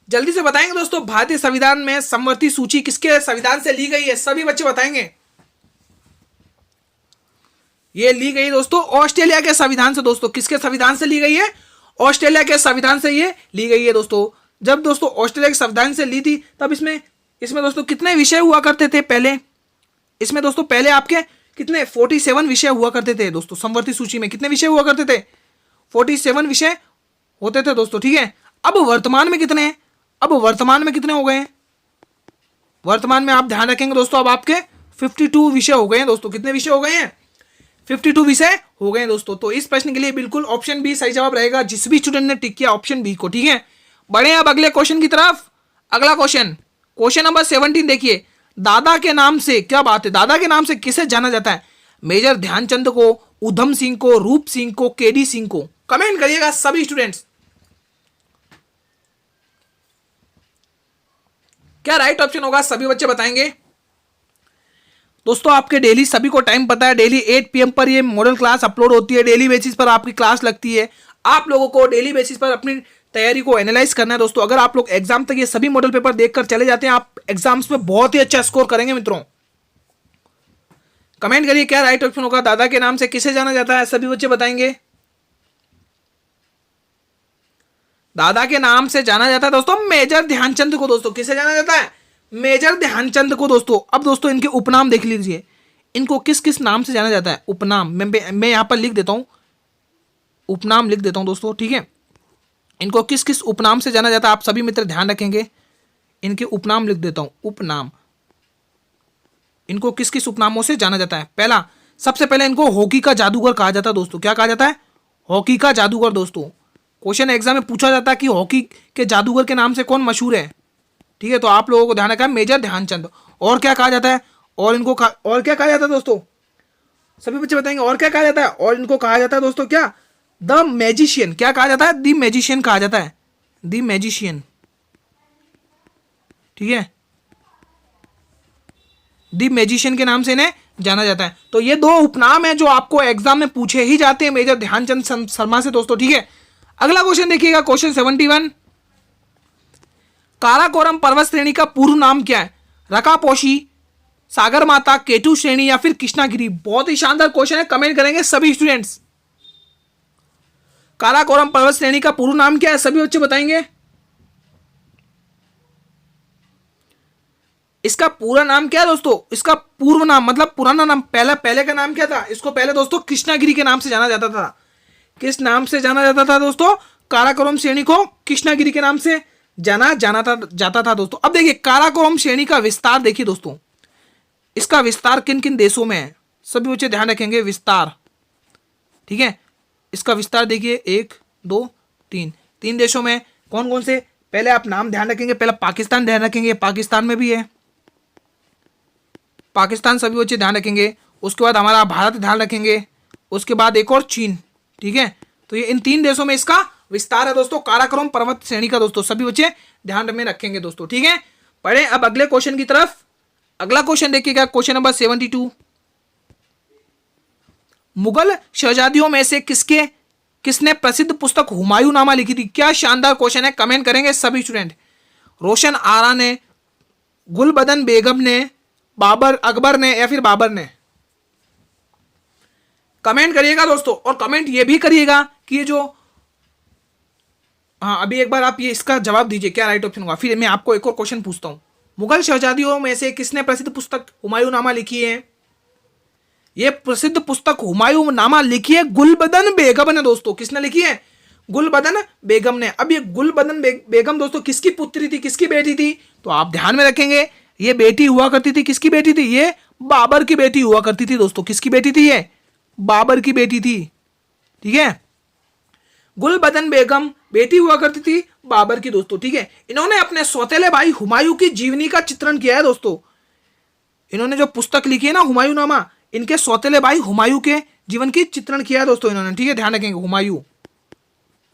जल्दी से बताएंगे दोस्तों, भारतीय संविधान में समवर्ती सूची किसके संविधान से ली गई है? सभी बच्चे बताएंगे। ये ली गई दोस्तों ऑस्ट्रेलिया के संविधान से दोस्तों। किसके संविधान से ली गई है? ऑस्ट्रेलिया के संविधान से ये ली गई है दोस्तों। जब दोस्तों ऑस्ट्रेलिया के संविधान से ली थी तब इसमें दोस्तों कितने विषय हुआ करते थे पहले? इसमें दोस्तों पहले आपके कितने 47 विषय हुआ करते थे दोस्तों। समवर्ती सूची में कितने विषय हुआ करते थे? 47 विषय होते थे दोस्तों, ठीक है। अब वर्तमान में कितने हैं? अब वर्तमान में कितने हो गए हैं? वर्तमान में आप ध्यान रखेंगे दोस्तों, अब आपके 52 विषय हो गए हैं दोस्तों। कितने विषय हो गए हैं? 52 विषय हो गए हैं दोस्तों। तो इस प्रश्न के लिए बिल्कुल ऑप्शन बी सही जवाब रहेगा, जिस भी स्टूडेंट ने टिक किया ऑप्शन बी को। ठीक है, बढ़े अब अगले क्वेश्चन की तरफ। अगला क्वेश्चन, क्वेश्चन नंबर 17 देखिए। दादा के नाम से, क्या बात है, दादा के नाम से किसे जाना जाता है? मेजर ध्यानचंद को, उधम सिंह को, रूप सिंह को, केडी सिंह को? कमेंट करिएगा सभी स्टूडेंट्स। क्या राइट ऑप्शन होगा? सभी बच्चे बताएंगे। दोस्तों आपके डेली सभी को टाइम पता है, डेली 8 PM पर ये मॉडल क्लास अपलोड होती है, डेली बेसिस पर आपकी क्लास लगती है। आप लोगों को डेली बेसिस पर अपनी तैयारी को एनालाइज करना है दोस्तों। अगर आप लोग एग्जाम तक ये सभी मॉडल पेपर देखकर चले जाते हैं, आप एग्जाम्स में बहुत ही अच्छा स्कोर करेंगे मित्रों। कमेंट करिए क्या राइट ऑप्शन होगा? दादा के नाम से किसे जाना जाता है? सभी बच्चे बताएंगे। दादा के नाम से जाना जाता है दोस्तों मेजर ध्यानचंद को। दोस्तों किसे जाना जाता है? मेजर ध्यानचंद को दोस्तों। अब दोस्तों इनके उपनाम देख लीजिए, इनको किस किस नाम से जाना जाता है? उपनाम मैं यहां पर लिख देता हूं, उपनाम लिख देता हूं दोस्तों। ठीक है, इनको किस किस उपनाम से जाना जाता है? आप सभी मित्र ध्यान रखेंगे, इनके उपनाम लिख देता हूं। उपनाम, इनको किस किस उपनामों से जाना जाता है? पहला, सबसे पहले इनको हॉकी का जादूगर कहा जाता है दोस्तों। क्या कहा जाता है? हॉकी का जादूगर दोस्तों। क्वेश्चन एग्जाम में पूछा जाता है कि हॉकी के जादूगर के नाम से कौन मशहूर है। ठीक है, तो आप लोगों को ध्यान रखना है मेजर ध्यानचंद। और क्या कहा जाता है? और इनको और क्या कहा जाता है दोस्तों? सभी बच्चे बताएंगे और क्या कहा जाता है? और इनको कहा जाता है दोस्तों क्या? The magician. क्या कहा जाता है? द मैजिशियन कहा जाता है, द मैजिशियन। ठीक है, द मैजिशियन के नाम से इन्हें जाना जाता है। तो ये दो उपनाम है जो आपको एग्जाम में पूछे ही जाते हैं मेजर ध्यानचंद शर्मा से दोस्तों। ठीक है, अगला क्वेश्चन देखिएगा, क्वेश्चन 71। काराकोरम पर्वत श्रेणी का पूर्व नाम क्या है? रकापोशी, सागर माता, केटू श्रेणी या फिर कृष्णागिरी? बहुत ही शानदार क्वेश्चन है, कमेंट करेंगे सभी स्टूडेंट्स। काराकोरम पर्वत श्रेणी का पूर्व नाम क्या है? सभी बच्चे बताएंगे। इसका पूरा नाम क्या है दोस्तों? इसका पूर्व नाम मतलब पुराना नाम, पहले का नाम क्या था? इसको पहले दोस्तों कृष्णागिरी के नाम से जाना जाता था। किस नाम से जाना जाता था दोस्तों? काराकोरम श्रेणी को कृष्णागिरी के नाम से जाना जाता था दोस्तों। अब देखिए काराकोरम श्रेणी का विस्तार देखिए दोस्तों, इसका विस्तार किन किन देशों में है? सभी बच्चे ध्यान रखेंगे, विस्तार। ठीक है, इसका विस्तार देखिए 1 2 3 3 देशों में। कौन कौन से? पहले आप नाम ध्यान रखेंगे, पहले पाकिस्तान ध्यान रखेंगे, पाकिस्तान में भी है पाकिस्तान, सभी बच्चे ध्यान रखेंगे। उसके बाद हमारा भारत ध्यान रखेंगे, उसके बाद एक और चीन। ठीक है, तो ये इन 3 देशों में इसका विस्तार है दोस्तों, काराकोरम पर्वत श्रेणी का दोस्तों। सभी बच्चे ध्यान में रखेंगे दोस्तों। ठीक है, पढ़े अब अगले क्वेश्चन की तरफ। अगला क्वेश्चन देखिएगा, क्वेश्चन नंबर 72। मुगल शहजादियों में से किसने प्रसिद्ध पुस्तक हुमायूंनामा लिखी थी? क्या शानदार क्वेश्चन है, कमेंट करेंगे सभी स्टूडेंट। रोशन आरा ने, गुलबदन बेगम ने, अकबर ने या फिर बाबर ने? कमेंट करिएगा दोस्तों। और कमेंट ये भी करिएगा कि ये जो, हाँ अभी एक बार आप ये इसका जवाब दीजिए क्या राइट ऑप्शन होगा, फिर मैं आपको एक और क्वेश्चन पूछता हूं। मुगल शहजादियों में से किसने प्रसिद्ध पुस्तक हुमायूंनामा लिखी है? ये प्रसिद्ध पुस्तक हुमायूंनामा लिखी है गुलबदन बेगम ने दोस्तों। किसने लिखी है? गुलबदन बेगम ने। अब ये गुलबदन बेगम दोस्तों किसकी पुत्री थी, किसकी बेटी थी? तो आप ध्यान में रखेंगे, ये बेटी हुआ करती थी, किसकी बेटी थी? ये बाबर की बेटी हुआ करती थी दोस्तों। किसकी बेटी थी? ये बाबर की बेटी थी। ठीक है, गुलबदन बेगम बेटी हुआ करती थी बाबर की दोस्तों। ठीक है, इन्होंने अपने सौतेले भाई हुमायूं की जीवनी का चित्रण किया है दोस्तों। इन्होंने जो पुस्तक लिखी है ना हुमायूंनामा, इनके सौतेले भाई हुमायूं के जीवन की चित्रण किया है दोस्तों इन्होंने। ठीक है, ध्यान रखेंगे हुमायूं।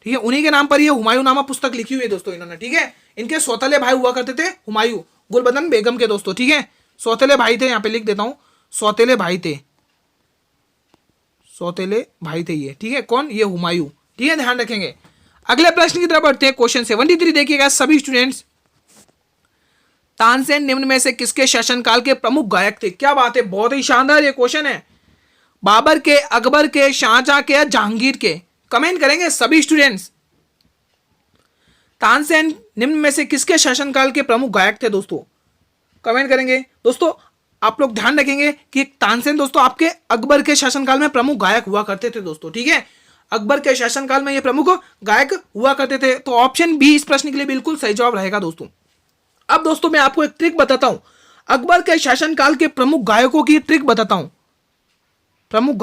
ठीक है, उन्हीं के नाम पर ये हुमायूंनामा पुस्तक लिखी हुई है दोस्तों इन्होंने। ठीक है, इनके सौतेले भाई हुआ करते थे हुमायूं, गुलबदन बेगम के दोस्तों। ठीक है, सौतेले भाई थे, यहां पे लिख देता हूं, सौतेले भाई थे, सौतेले भाई थे ये। ठीक है, कौन? ये हुमायूं। ठीक है, ध्यान रखेंगे। अगले प्रश्न की तरफ बढ़ते हैं, क्वेश्चन 73 देखिएगा सभी स्टूडेंट्स। तानसेन निम्न में से किसके शासनकाल के प्रमुख गायक थे? क्या बात है, बहुत ही शानदार ये क्वेश्चन है। बाबर के, अकबर के, शाहजहां के या जहांगीर के? कमेंट करेंगे सभी स्टूडेंट्स। तानसेन निम्न में से किसके शासनकाल के प्रमुख गायक थे दोस्तों? कमेंट करेंगे दोस्तों। आप लोग ध्यान रखेंगे कि तानसेन दोस्तों आपके अकबर के शासनकाल में प्रमुख गायक हुआ करते थे दोस्तों। ठीक है, अकबर के शासनकाल में ये प्रमुख गायक हुआ करते थे। तो ऑप्शन बी इस प्रश्न के लिए बिल्कुल सही जवाब रहेगा दोस्तों। अब दोस्तों मैं आपको एक ट्रिक बताता हूं, अकबर के शासनकाल के प्रमुख गायकों की ट्रिक बताता हूं। प्रमुख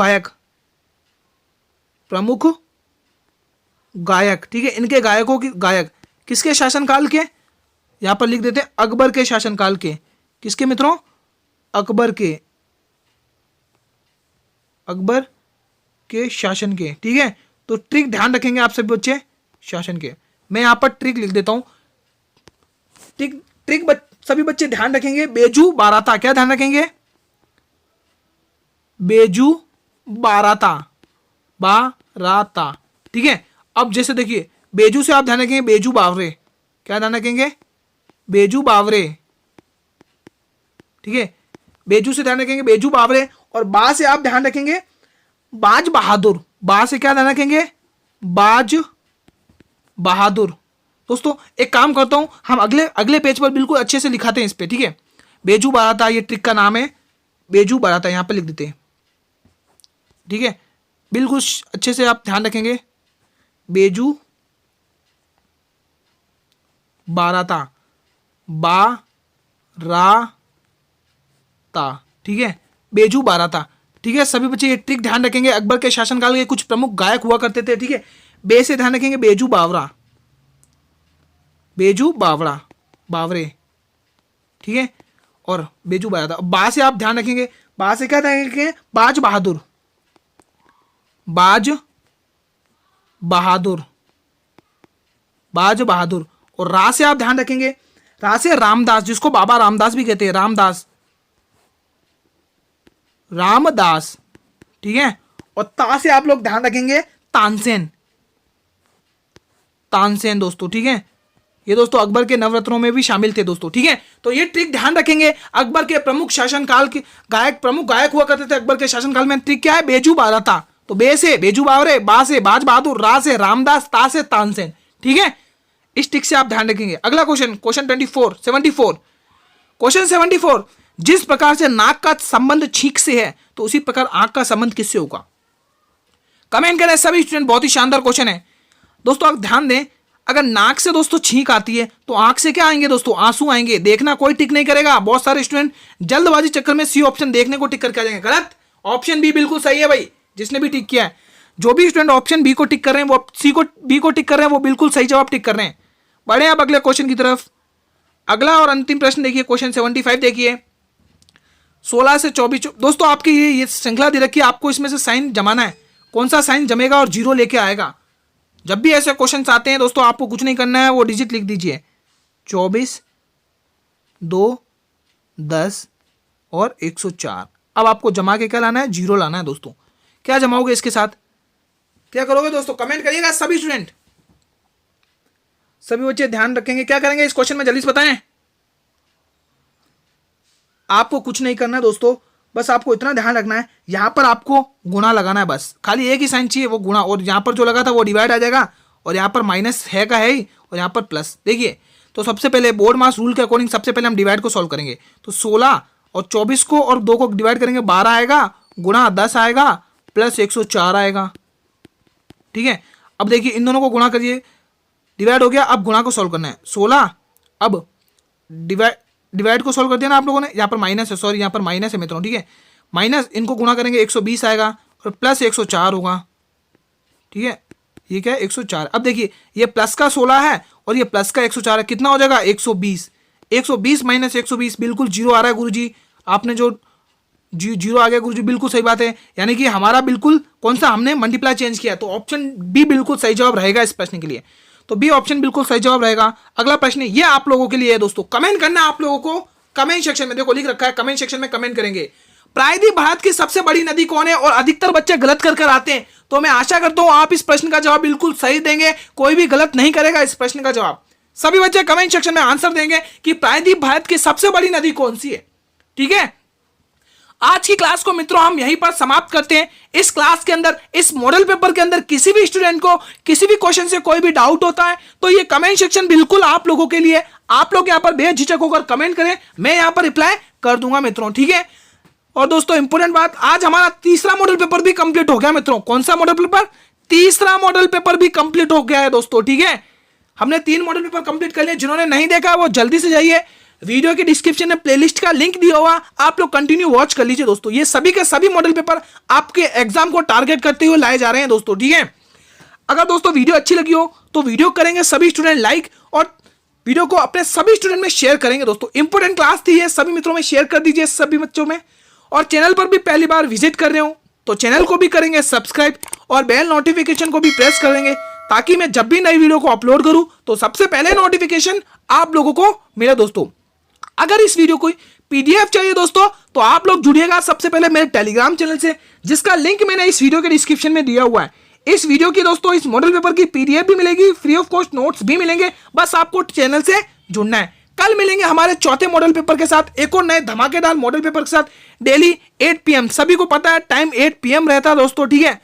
गायक, ठीक है, इनके गायकों की गायक किसके शासनकाल के, यहां पर लिख देते हैं अकबर के शासनकाल के। किसके मित्रों? अकबर के शासन के, ठीक है। तो ट्रिक ध्यान रखेंगे आप सभी बच्चे, शासन के। मैं यहां पर ट्रिक लिख देता हूं, ट्रिक सभी बच्चे ध्यान रखेंगे। बेजू बाराता, क्या ध्यान रखेंगे? बेजू बाराता, ठीक है। अब जैसे देखिए बेजू से आप ध्यान रखेंगे बेजू बावरे, क्या ध्यान रखेंगे? बेजू बावरे, ठीक है। बेजू से ध्यान रखेंगे बेजू बावरे, और बा से आप ध्यान रखेंगे बाज बहादुर। बा से क्या ध्यान रखेंगे? बाज बहादुर। दोस्तों एक काम करता हूं, हम अगले पेज पर बिल्कुल अच्छे से लिखाते हैं इस पे, ठीक है। बेजू बाराता, ये ट्रिक का नाम है, बेजू बाराता, यहां पर लिख देते हैं, ठीक है। बिल्कुल अच्छे से आप ध्यान रखेंगे, बेजू बाराता, ठीक है, बेजू बाराता, ठीक है। सभी बच्चे ये ट्रिक ध्यान रखेंगे। अकबर के शासनकाल के कुछ प्रमुख गायक हुआ करते थे, ठीक है। बे से ध्यान रखेंगे बेजू बावरे, ठीक है, और बेजू बाराता। बा से आप ध्यान रखेंगे, बा से क्या ध्यान रखेंगे? बाज बहादुर, और रा से आप ध्यान रखेंगे, रा से रामदास, जिसको बाबा रामदास भी कहते हैं, रामदास, ठीक है। और ता से आप लोग ध्यान रखेंगे तानसेन दोस्तों, ठीक है। ये दोस्तों अकबर के नवरत्नों में भी शामिल थे दोस्तों, ठीक है। तो ये ट्रिक ध्यान रखेंगे। अकबर के प्रमुख शासनकाल के प्रमुख गायक हुआ करते थे अकबर के शासनकाल में। ट्रिक क्या है? बेजू बाराता। तो बे से बेजू बावरे, बा से बाज बहादुर, रा से रामदास, ता से तानसेन, ठीक है। इस ट्रिक से आप ध्यान रखेंगे। अगला क्वेश्चन 74 क्वेश्चन 74, जिस प्रकार से नाक का संबंध छींक से है तो उसी प्रकार आंख का संबंध किससे होगा? कमेंट करें सभी स्टूडेंट, बहुत ही शानदार क्वेश्चन है दोस्तों। आप ध्यान दें, अगर नाक से दोस्तों छींक आती है तो आंख से क्या आएंगे दोस्तों? आंसू आएंगे। देखना कोई टिक नहीं करेगा। बहुत सारे स्टूडेंट जल्दबाजी चक्कर में सी ऑप्शन देखने को टिक करके आ जाएंगे। गलत, ऑप्शन बी बिल्कुल सही है भाई। जिसने भी टिक किया है, जो भी स्टूडेंट ऑप्शन बी को टिक कर रहे हैं, वो सी को बी को टिक कर रहे हैं, वो बिल्कुल सही जवाब टिक कर रहे हैं। बढ़े आप अगले क्वेश्चन की तरफ। अगला और अंतिम प्रश्न देखिए, क्वेश्चन 75 देखिए, 16 से 24। दोस्तों आपकी ये श्रृंखला दे रखी है, आपको इसमें से साइन जमाना है। कौन सा साइन जमेगा और जीरो लेके आएगा? जब भी ऐसे क्वेश्चन आते हैं दोस्तों, आपको कुछ नहीं करना है, वो डिजिट लिख दीजिए 24, 2, 10 और 104। अब आपको जमा के क्या लाना है? जीरो लाना है दोस्तों। क्या जमाओगे इसके साथ? क्या करोगे दोस्तों? कमेंट करिएगा सभी स्टूडेंट, सभी बच्चे ध्यान रखेंगे। क्या करेंगे इस क्वेश्चन में? जल्दी से बताएं। आपको कुछ नहीं करना है दोस्तों, बस आपको इतना ध्यान रखना है, यहां पर आपको गुणा लगाना है बस। खाली एक ही साइन चाहिए, वो गुणा, और यहां पर जो लगा था वो डिवाइड आ जाएगा, और यहां पर माइनस है का है ही, और यहां पर प्लस। देखिए, तो सबसे पहले बोर्ड मास रूल के अकॉर्डिंग सबसे पहले हम डिवाइड को सॉल्व करेंगे। तो 16 और 24 को और 2 को डिवाइड करेंगे, 12 आएगा, गुणा 10 आएगा, प्लस 104 आएगा, ठीक है। अब देखिए इन दोनों को गुणा करिए, डिवाइड हो गया। अब गुणा को सॉल्व करना है, 16, अब डिवाइड को सॉल्व कर दिया ना आप लोगों ने। यहाँ पर माइनस है, सॉरी यहाँ पर माइनस है मित्रों, ठीक है। माइनस, इनको गुणा करेंगे 120 आएगा, और प्लस 104 होगा, ठीक है। ये क्या है? 104। अब देखिए ये प्लस का 16 है और ये प्लस का 104 है, कितना हो जाएगा? 120। 120 माइनस 120 बिल्कुल जीरो आ रहा है गुरुजी। आपने जो जीरो आ गया गुरुजी, बिल्कुल सही बात है। यानी कि हमारा बिल्कुल कौन सा, हमने मल्टीप्लाई चेंज किया, तो ऑप्शन बी बिल्कुल सही जवाब रहेगा इस प्रश्न के लिए। तो बी ऑप्शन बिल्कुल सही जवाब रहेगा। अगला प्रश्न ये आप लोगों के लिए है दोस्तों, कमेंट करना आप लोगों को कमेंट सेक्शन में। देखो लिख रखा है, कमेंट सेक्शन में कमेंट करेंगे। प्रायद्वीप भारत की सबसे बड़ी नदी कौन है? और अधिकतर बच्चे गलत कर आते हैं, तो मैं आशा करता हूं आप इस प्रश्न का जवाब बिल्कुल सही देंगे, कोई भी गलत नहीं करेगा इस प्रश्न का जवाब। सभी बच्चे कमेंट सेक्शन में आंसर देंगे कि प्रायद्वीप भारत की सबसे बड़ी नदी कौन सी है, ठीक है। आज की क्लास को मित्रों हम यहीं पर समाप्त करते हैं। इस क्लास के अंदर, इस मॉडल पेपर के अंदर किसी भी स्टूडेंट को किसी भी क्वेश्चन से कोई भी डाउट होता है तो ये कमेंट सेक्शन बिल्कुल आप लोगों के लिए। आप लोग यहां पर बेझिझक होकर कमेंट करें, मैं यहां पर रिप्लाई कर दूंगा मित्रों, ठीक है। और दोस्तों इंपॉर्टेंट बात, आज हमारा तीसरा मॉडल पेपर भी कंप्लीट हो गया मित्रों। कौन सा मॉडल पेपर? तीसरा मॉडल पेपर भी कंप्लीट हो गया है दोस्तों, ठीक है। हमने 3 मॉडल पेपर कंप्लीट कर लिए। जिन्होंने नहीं देखा वो जल्दी से जाइए, वीडियो के डिस्क्रिप्शन में प्लेलिस्ट का लिंक दिया हुआ, आप लोग कंटिन्यू वॉच कर लीजिए दोस्तों। ये सभी के सभी मॉडल पेपर आपके एग्जाम को टारगेट करते हुए लाए जा रहे हैं दोस्तों, ठीक है। अगर दोस्तों वीडियो अच्छी लगी हो तो वीडियो करेंगे सभी स्टूडेंट लाइक, और वीडियो को अपने सभी स्टूडेंट में शेयर करेंगे दोस्तों। इंपॉर्टेंट क्लास थी ये, सभी मित्रों में शेयर कर दीजिए सभी बच्चों में। और चैनल पर भी पहली बार विजिट कर रहे हो तो चैनल को भी करेंगे सब्सक्राइब और बेल नोटिफिकेशन को भी प्रेस करेंगे, ताकि मैं जब भी नई वीडियो को अपलोड करूं तो सबसे पहले नोटिफिकेशन आप लोगों को मिले दोस्तों। अगर इस वीडियो को पीडीएफ चाहिए दोस्तों तो आप लोग जुड़िएगा सबसे पहले मेरे टेलीग्राम चैनल से, जिसका लिंक मैंने इस वीडियो के डिस्क्रिप्शन में दिया हुआ है। इस वीडियो की दोस्तों इस मॉडल पेपर की पीडीएफ भी मिलेगी, फ्री ऑफ कॉस्ट नोट्स भी मिलेंगे, बस आपको चैनल से जुड़ना है। कल मिलेंगे हमारे चौथे मॉडल पेपर के साथ, एक और नए धमाकेदार मॉडल पेपर के साथ, डेली 8 PM। सभी को पता है टाइम 8 PM रहता है दोस्तों, ठीक है।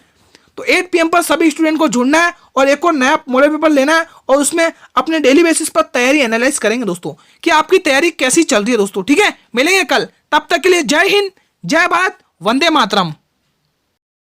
तो 8 PM पर सभी स्टूडेंट को जुड़ना है और एक और नया मॉडल पेपर लेना है, और उसमें अपने डेली बेसिस पर तैयारी एनालाइज करेंगे दोस्तों कि आपकी तैयारी कैसी चल रही है दोस्तों, ठीक है। मिलेंगे कल, तब तक के लिए जय हिंद, जय भारत, वंदे मातरम।